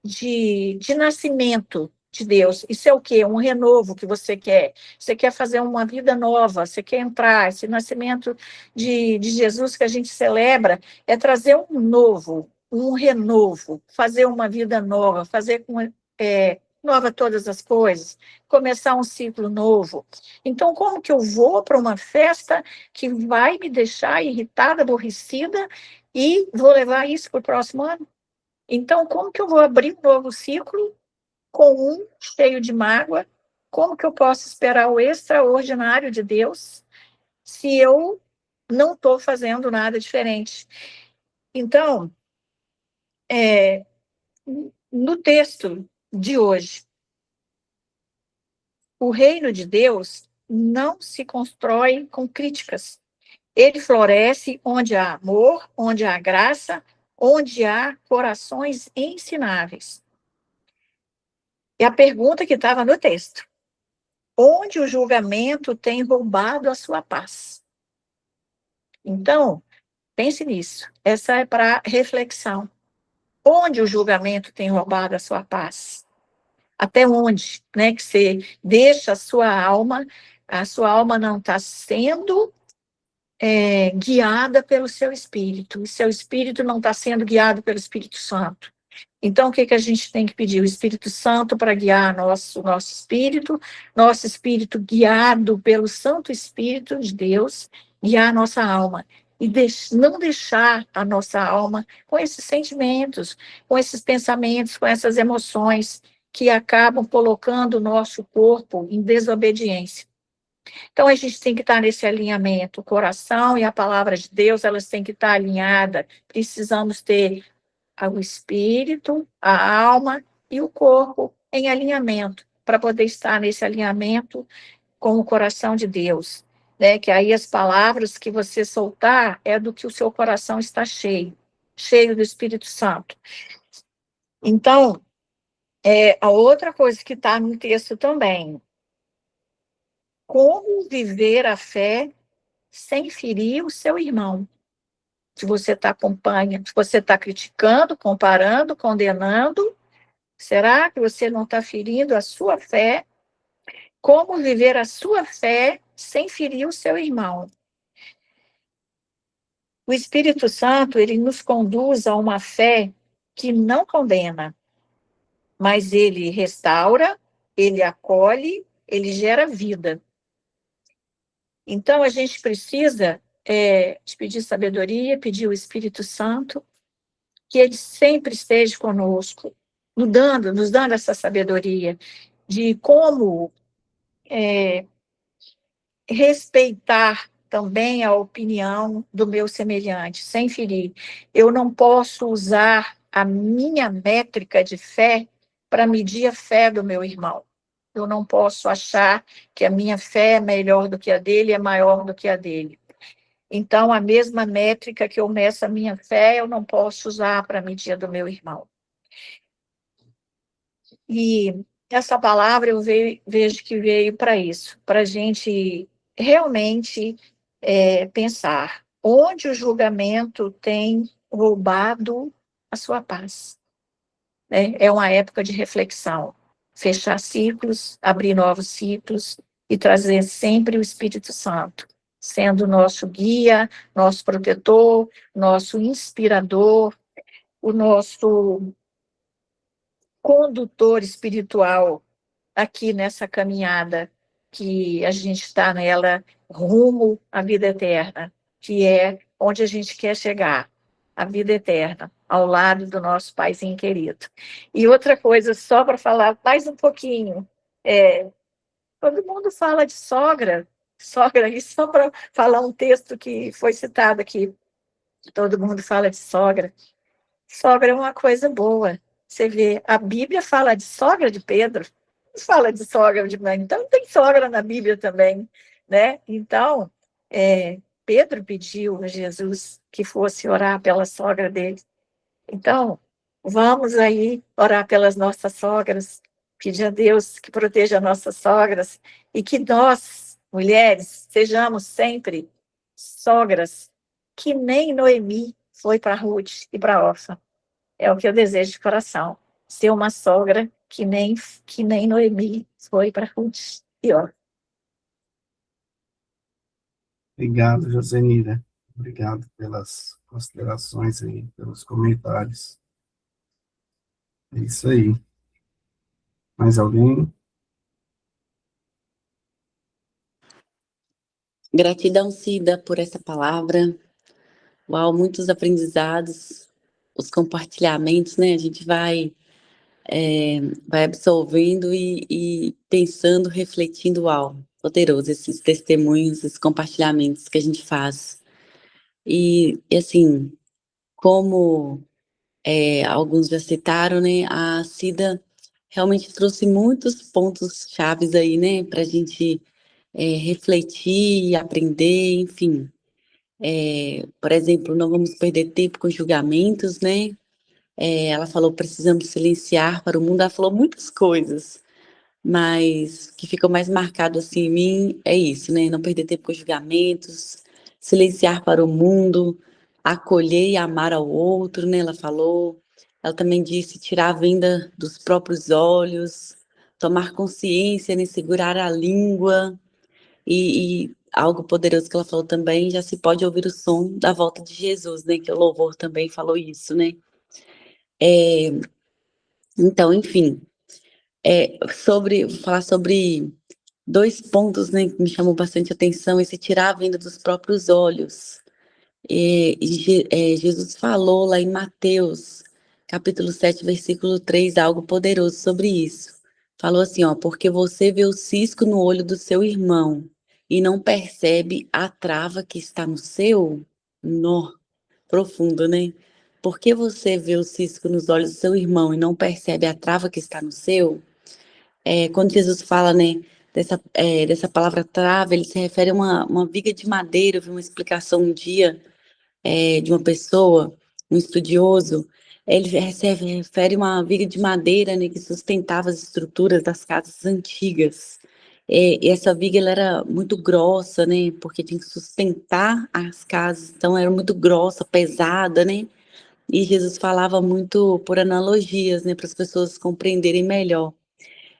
de nascimento de Deus. Isso é o quê? Um renovo que você quer. Você quer fazer uma vida nova, você quer entrar. Esse nascimento de Jesus que a gente celebra é trazer um novo, um renovo, fazer uma vida nova, fazer com nova todas as coisas, começar um ciclo novo. Então, como que eu vou para uma festa que vai me deixar irritada, aborrecida, e vou levar isso para o próximo ano? Então, como que eu vou abrir um novo ciclo com um cheio de mágoa? Como que eu posso esperar o extraordinário de Deus se eu não estou fazendo nada diferente? Então, no texto de hoje, o reino de Deus não se constrói com críticas. Ele floresce onde há amor, onde há graça, onde há corações ensináveis. É a pergunta que estava no texto. Onde o julgamento tem roubado a sua paz? Então, pense nisso. Essa é para reflexão. Onde o julgamento tem roubado a sua paz? Até onde, né, que você deixa a sua alma não está sendo guiada pelo seu espírito, e seu espírito não está sendo guiado pelo Espírito Santo. Então, o que a gente tem que pedir? O Espírito Santo para guiar nosso espírito guiado pelo Santo Espírito de Deus, guiar a nossa alma. E não deixar a nossa alma com esses sentimentos, com esses pensamentos, com essas emoções que acabam colocando o nosso corpo em desobediência. Então, a gente tem que estar nesse alinhamento. O coração e a palavra de Deus, elas têm que estar alinhadas. Precisamos ter o espírito, a alma e o corpo em alinhamento, para poder estar nesse alinhamento com o coração de Deus, né? Que aí as palavras que você soltar é do que o seu coração está cheio, cheio do Espírito Santo. Então, a outra coisa que está no texto também, como viver a fé sem ferir o seu irmão? Se você está acompanhando, se você está criticando, comparando, condenando, será que você não está ferindo a sua fé? Como viver a sua fé sem ferir o seu irmão? O Espírito Santo, ele nos conduz a uma fé que não condena, mas ele restaura, ele acolhe, ele gera vida. Então, a gente precisa pedir sabedoria, pedir o Espírito Santo que Ele sempre esteja conosco, nos dando essa sabedoria de como respeitar também a opinião do meu semelhante, sem ferir. Eu não posso usar a minha métrica de fé para medir a fé do meu irmão. Eu não posso achar que a minha fé é melhor do que a dele, é maior do que a dele. Então, a mesma métrica que eu meço a minha fé, eu não posso usar para medir a do meu irmão. E essa palavra eu vejo que veio para isso, para a gente realmente pensar onde o julgamento tem roubado a sua paz. Né? É uma época de reflexão, fechar ciclos, abrir novos ciclos e trazer sempre o Espírito Santo, sendo nosso guia, nosso protetor, nosso inspirador, o nosso condutor espiritual aqui nessa caminhada que a gente está nela rumo à vida eterna, que é onde a gente quer chegar, a vida eterna, ao lado do nosso Paizinho querido. E outra coisa, só para falar mais um pouquinho, todo mundo fala de sogra, e só para falar um texto que foi citado aqui, todo mundo fala de sogra. Sogra é uma coisa boa. Você vê, a Bíblia fala de sogra de Pedro, não fala de sogra de mãe. Então, tem sogra na Bíblia também, né? Então, Pedro pediu a Jesus que fosse orar pela sogra dele. Então, vamos aí orar pelas nossas sogras, pedir a Deus que proteja nossas sogras e que nós, mulheres, sejamos sempre sogras que nem Noemi foi para Ruth e para Orfa. É o que eu desejo de coração. Ser uma sogra que nem Noemi foi para Ruth e Orfa. Obrigado, Josenira. Obrigado pelas considerações aí, pelos comentários. É isso aí. Mais alguém? Gratidão, Cida, por essa palavra. Uau, muitos aprendizados, os compartilhamentos, né? A gente vai absorvendo e pensando, refletindo. Uau, poderoso esses testemunhos, esses compartilhamentos que a gente faz. E assim, como alguns já citaram, né? A Cida realmente trouxe muitos pontos chaves aí, né? Para a gente refletir, aprender, enfim. Por exemplo, não vamos perder tempo com julgamentos, né? Ela falou, precisamos silenciar para o mundo. Ela falou muitas coisas, mas o que ficou mais marcado assim em mim é isso, né? Não perder tempo com julgamentos, silenciar para o mundo, acolher e amar ao outro, né? Ela falou. Ela também disse tirar a venda dos próprios olhos, tomar consciência, né? Segurar a língua. E algo poderoso que ela falou também, já se pode ouvir o som da volta de Jesus, né? Que o louvor também falou isso, né? Então, enfim, falar sobre dois pontos, né, que me chamou bastante atenção, esse tirar a venda dos próprios olhos. Jesus falou lá em Mateus, capítulo 7, versículo 3, algo poderoso sobre isso. Falou assim, ó, porque você vê o cisco no olho do seu irmão e não percebe a trava que está no seu? Nó, profundo, né? Porque você vê o cisco nos olhos do seu irmão e não percebe a trava que está no seu? Quando Jesus fala, né, dessa palavra trava, ele se refere a uma viga de madeira. Eu vi uma explicação um dia de uma pessoa, um estudioso. Ele se refere a uma viga de madeira, né, que sustentava as estruturas das casas antigas. E essa viga ela era muito grossa, né, porque tinha que sustentar as casas, então era muito grossa, pesada, né. E Jesus falava muito por analogias, né, para as pessoas compreenderem melhor.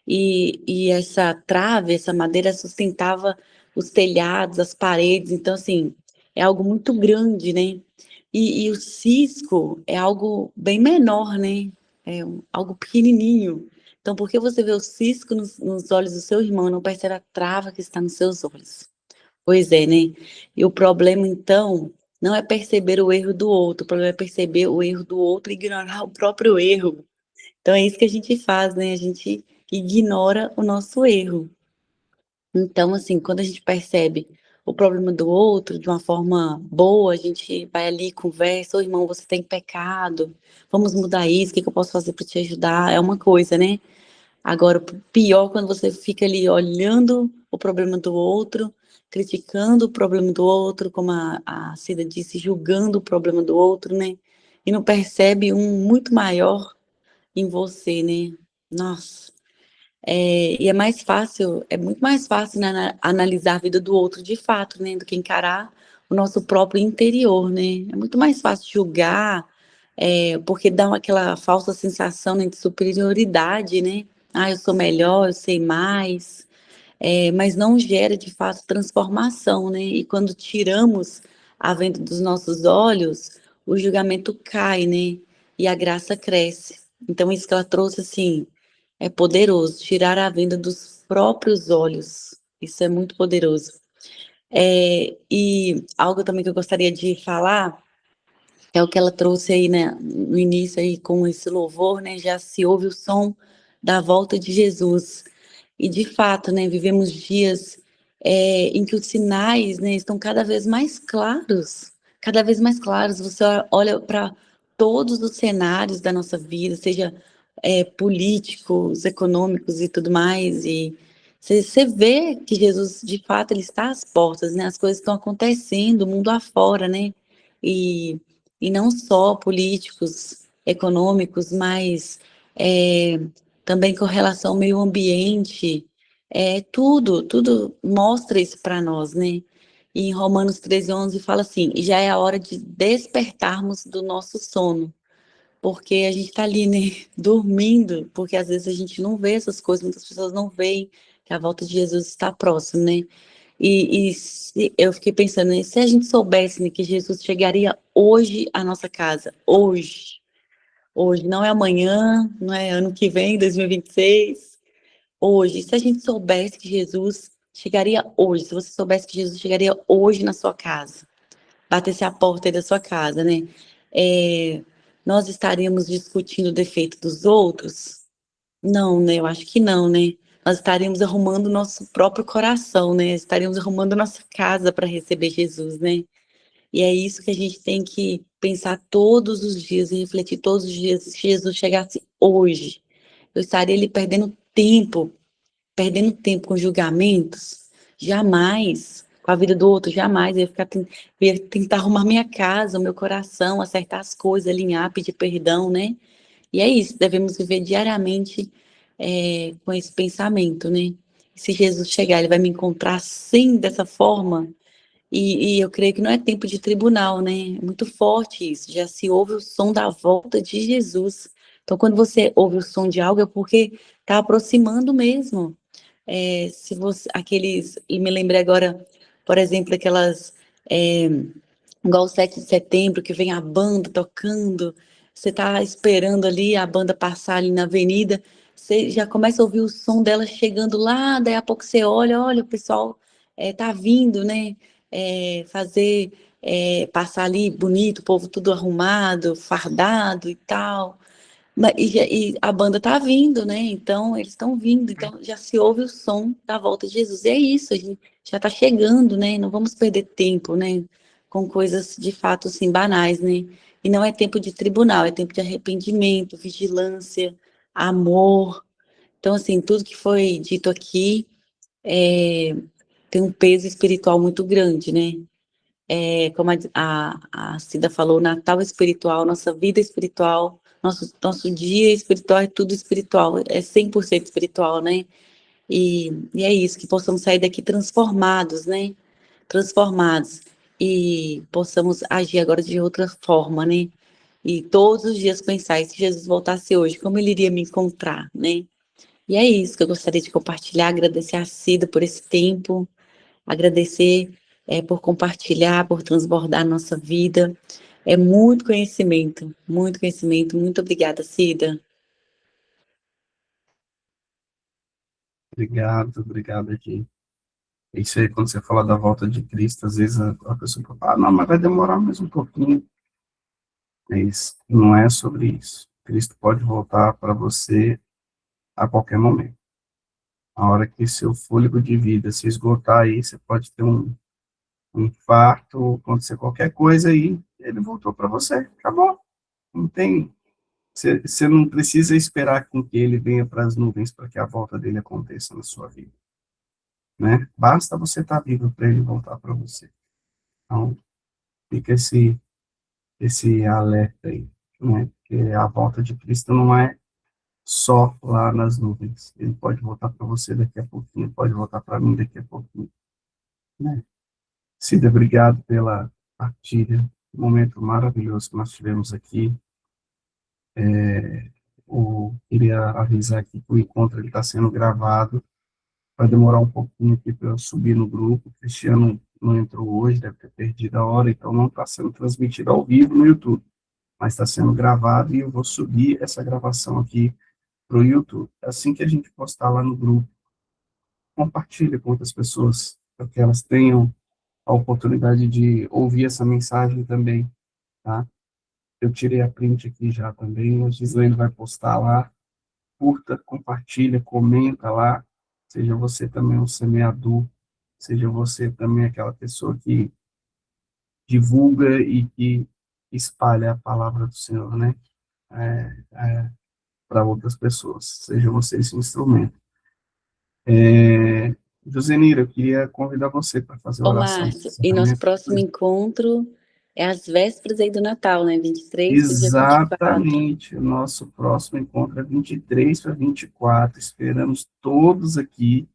E essa trave, essa madeira sustentava os telhados, as paredes, então, assim, é algo muito grande, né? E o cisco é algo bem menor, né? Algo pequenininho. Então, por que você vê o cisco nos olhos do seu irmão e não percebe a trava que está nos seus olhos? Pois é, né? E o problema, então, Não é perceber o erro do outro, o problema é perceber o erro do outro e ignorar o próprio erro. Então é isso que a gente faz, né? A gente ignora o nosso erro. Então, assim, quando a gente percebe o problema do outro de uma forma boa, a gente vai ali, conversa, ô irmão, você tem pecado, vamos mudar isso, o que que eu posso fazer para te ajudar? É uma coisa, né? Agora, o pior quando você fica ali olhando o problema do outro, criticando o problema do outro, como a Cida disse, julgando o problema do outro, né? E não percebe um muito maior em você, né? Nossa. E é mais fácil, é muito mais fácil, né, analisar a vida do outro de fato, né, do que encarar o nosso próprio interior, né? É muito mais fácil julgar, porque dá aquela falsa sensação, né, de superioridade, né? Ah, eu sou melhor, eu sei mais, mas não gera de fato transformação, né? E quando tiramos a venda dos nossos olhos, o julgamento cai, né? E a graça cresce. Então, isso que ela trouxe, assim, é poderoso, tirar a venda dos próprios olhos. Isso é muito poderoso. E algo também que eu gostaria de falar é o que ela trouxe aí, né, no início aí com esse louvor, né, já se ouve o som da volta de Jesus. E de fato, né, vivemos dias em que os sinais, né, estão cada vez mais claros, cada vez mais claros. Você olha para todos os cenários da nossa vida, seja políticos, econômicos e tudo mais, e você vê que Jesus, de fato, ele está às portas, né? As coisas estão acontecendo, o mundo afora, né? E e não só políticos, econômicos, mas é, também com relação ao meio ambiente, tudo mostra isso para nós, né? E em Romanos 13:11 fala assim, e já é a hora de despertarmos do nosso sono, porque a gente está ali, né, dormindo, porque às vezes a gente não vê essas coisas, muitas pessoas não veem que a volta de Jesus está próxima, né? Eu fiquei pensando, né, se a gente soubesse, né, que Jesus chegaria hoje à nossa casa, hoje, não é amanhã, não é ano que vem, 2026, hoje, se a gente soubesse que Jesus chegaria hoje, se você soubesse que Jesus chegaria hoje na sua casa, batesse a porta aí da sua casa, né, é, nós estaríamos discutindo o defeito dos outros? Não, né? Eu acho que não, né? Nós estaríamos arrumando o nosso próprio coração, né? Estaríamos arrumando nossa casa para receber Jesus, né? E é isso que a gente tem que pensar todos os dias e refletir todos os dias. Se Jesus chegasse hoje, eu estaria ali perdendo tempo com julgamentos? Jamais. Com a vida do outro, jamais. Eu ia tentar arrumar minha casa, o meu coração, acertar as coisas, alinhar, pedir perdão, né? E é isso, devemos viver diariamente com esse pensamento, né? Se Jesus chegar, ele vai me encontrar assim, dessa forma, e eu creio que não é tempo de tribunal, né? É muito forte isso, já se ouve o som da volta de Jesus. Então, quando você ouve o som de algo, é porque está aproximando mesmo. Se você, aqueles, e me lembrei agora, por exemplo, aquelas igual o 7 de setembro, que vem a banda tocando, você tá esperando ali a banda passar ali na avenida, você já começa a ouvir o som dela chegando lá, daí a pouco você olha, o pessoal tá vindo, né, fazer, passar ali bonito, o povo tudo arrumado, fardado e tal, e a banda tá vindo, né? Então, eles estão vindo, então já se ouve o som da volta de Jesus. E é isso, a gente já tá chegando, né? Não vamos perder tempo, né? Com coisas de fato assim banais, né? E não é tempo de tribunal, é tempo de arrependimento, vigilância, amor. Então, assim, tudo que foi dito aqui tem um peso espiritual muito grande, né? Como a Cida falou, o Natal espiritual, nossa vida espiritual, nosso dia espiritual é tudo espiritual, é 100% espiritual, né? E é isso, que possamos sair daqui transformados, né? Transformados. E possamos agir agora de outra forma, né? E todos os dias pensar, e se Jesus voltasse hoje, como ele iria me encontrar, né? E é isso que eu gostaria de compartilhar, agradecer a Cida por esse tempo, agradecer por compartilhar, por transbordar a nossa vida. É muito conhecimento, muito conhecimento. Muito obrigada, Cida. Obrigado, aqui. Isso aí, quando você fala da volta de Cristo, às vezes a pessoa fala, não, mas vai demorar mais um pouquinho. Mas não é sobre isso. Cristo pode voltar para você a qualquer momento. A hora que seu fôlego de vida se esgotar aí, você pode ter um infarto, acontecer qualquer coisa aí, ele voltou para você. Acabou. Não tem. Você não precisa esperar com que ele venha para as nuvens para que a volta dele aconteça na sua vida, né? Basta você estar vivo para ele voltar para você. Então, fica esse alerta aí, né? Porque a volta de Cristo não é só lá nas nuvens. Ele pode voltar para você daqui a pouquinho, pode voltar para mim daqui a pouquinho, né? Cida, obrigado pela partilha, um momento maravilhoso que nós tivemos aqui. Queria avisar aqui que o encontro está sendo gravado, vai demorar um pouquinho aqui para eu subir no grupo. O Cristiano não entrou hoje, deve ter perdido a hora, então não está sendo transmitido ao vivo no YouTube, mas está sendo gravado e eu vou subir essa gravação aqui para o YouTube. Assim que a gente postar lá no grupo, compartilhe com outras pessoas, para que elas tenham a oportunidade de ouvir essa mensagem também, tá? Eu tirei a print aqui já também, a Gislaine vai postar lá, curta, compartilha, comenta lá, seja você também um semeador, seja você também aquela pessoa que divulga e que espalha a palavra do Senhor, né? Para outras pessoas, seja você esse instrumento. Josenira, eu queria convidar você para fazer a Ô, oração de Márcio, e nosso encerramento. próximo encontro é às vésperas aí do Natal, né? 23 para o dia 24. Exatamente, o nosso próximo encontro é 23 para 24, esperamos todos aqui.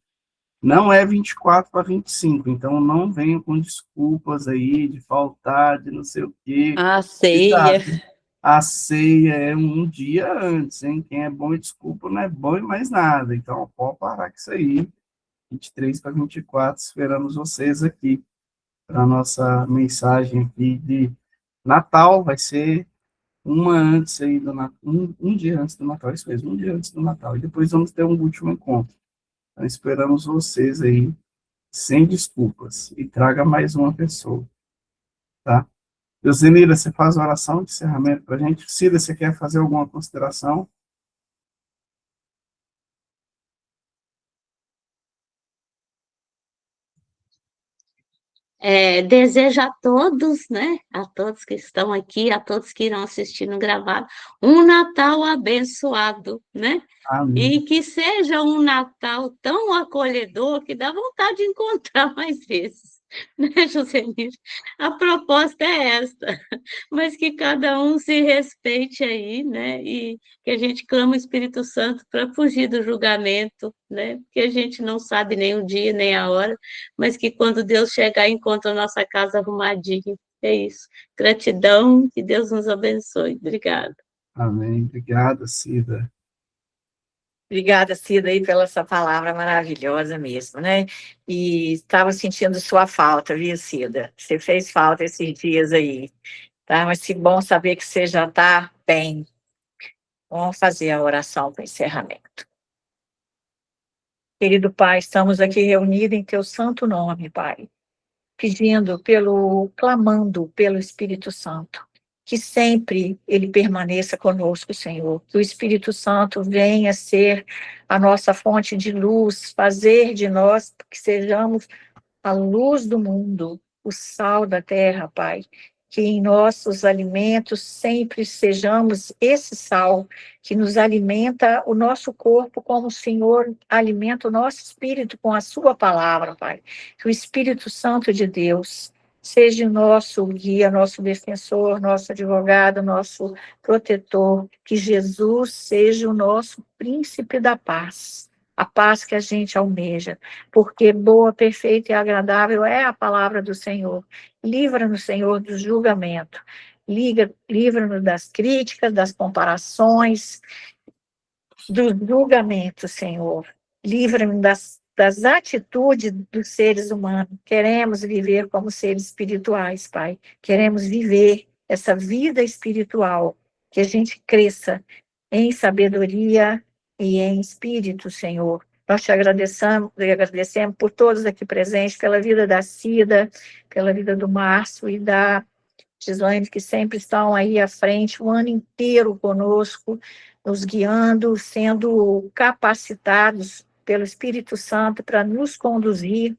Não é 24 para 25, então não venham com desculpas aí de faltar, de não sei o quê. A ceia. Cuidado, a ceia é um dia antes, hein? Quem é bom em desculpa não é bom em mais nada. Então, pode parar com isso aí. 23 para 24, esperamos vocês aqui para a nossa mensagem aqui de Natal. Vai ser uma antes aí do Natal, um dia antes do Natal, isso mesmo, um dia antes do Natal. E depois vamos ter um último encontro. Então, esperamos vocês aí, sem desculpas, e traga mais uma pessoa, tá? Zenira, você faz a oração de encerramento para a gente? Cida, você quer fazer alguma consideração? Desejo a todos, né? A todos que estão aqui, a todos que irão assistir no gravado, um Natal abençoado, né? Amém. E que seja um Natal tão acolhedor que dá vontade de encontrar mais vezes, né, Josemir? A proposta é esta, mas que cada um se respeite aí, né? E que a gente clame o Espírito Santo para fugir do julgamento, né? Porque a gente não sabe nem o dia, nem a hora, mas que quando Deus chegar, encontra a nossa casa arrumadinha. É isso. Gratidão, que Deus nos abençoe. Obrigada. Amém. Obrigado, Cida. Obrigada, Cida, aí, pela essa palavra maravilhosa mesmo, né? E estava sentindo sua falta, viu, Cida? Você fez falta esses dias aí, tá? Mas que bom saber que você já está bem. Vamos fazer a oração para o encerramento. Querido Pai, estamos aqui reunidos em Teu santo nome, Pai, clamando pelo Espírito Santo, que sempre ele permaneça conosco, Senhor, que o Espírito Santo venha ser a nossa fonte de luz, fazer de nós que sejamos a luz do mundo, o sal da terra, Pai. Que em nossos alimentos sempre sejamos esse sal que nos alimenta o nosso corpo, como o Senhor alimenta o nosso espírito com a sua palavra, Pai. Que o Espírito Santo de Deus seja o nosso guia, nosso defensor, nosso advogado, nosso protetor. Que Jesus seja o nosso príncipe da paz. A paz que a gente almeja, porque boa, perfeita e agradável é a palavra do Senhor. Livra-nos, Senhor, do julgamento. Livra-nos das críticas, das comparações, dos julgamentos, Senhor. Livra-nos das atitudes dos seres humanos. Queremos viver como seres espirituais, Pai. Queremos viver essa vida espiritual, que a gente cresça em sabedoria e em espírito, Senhor, Nós te agradecemos por todos aqui presentes, pela vida da Cida, pela vida do Márcio e da Gislaine, que sempre estão aí à frente, o ano inteiro conosco, nos guiando, sendo capacitados pelo Espírito Santo para nos conduzir.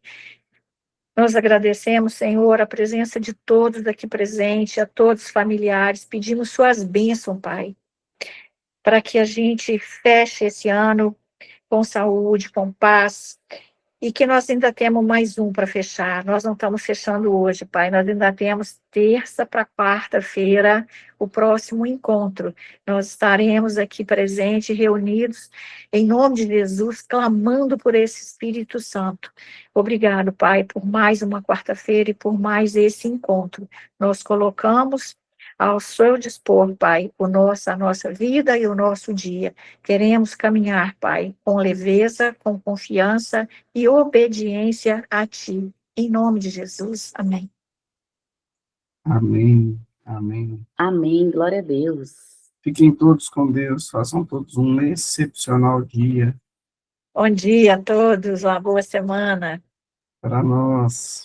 Nós agradecemos, Senhor, a presença de todos aqui presentes, a todos os familiares, pedimos suas bênçãos, Pai, para que a gente feche esse ano com saúde, com paz, e que nós ainda temos mais um para fechar. Nós não estamos fechando hoje, Pai, nós ainda temos terça para quarta-feira o próximo encontro. Nós estaremos aqui presentes, reunidos, em nome de Jesus, clamando por esse Espírito Santo. Obrigado, Pai, por mais uma quarta-feira e por mais esse encontro. Nós colocamos ao seu dispor, Pai, a nossa vida e o nosso dia. Queremos caminhar, Pai, com leveza, com confiança e obediência a Ti. Em nome de Jesus. Amém. Amém, amém. Amém, glória a Deus. Fiquem todos com Deus, façam todos um excepcional dia Bom dia a todos, uma boa semana. para nós.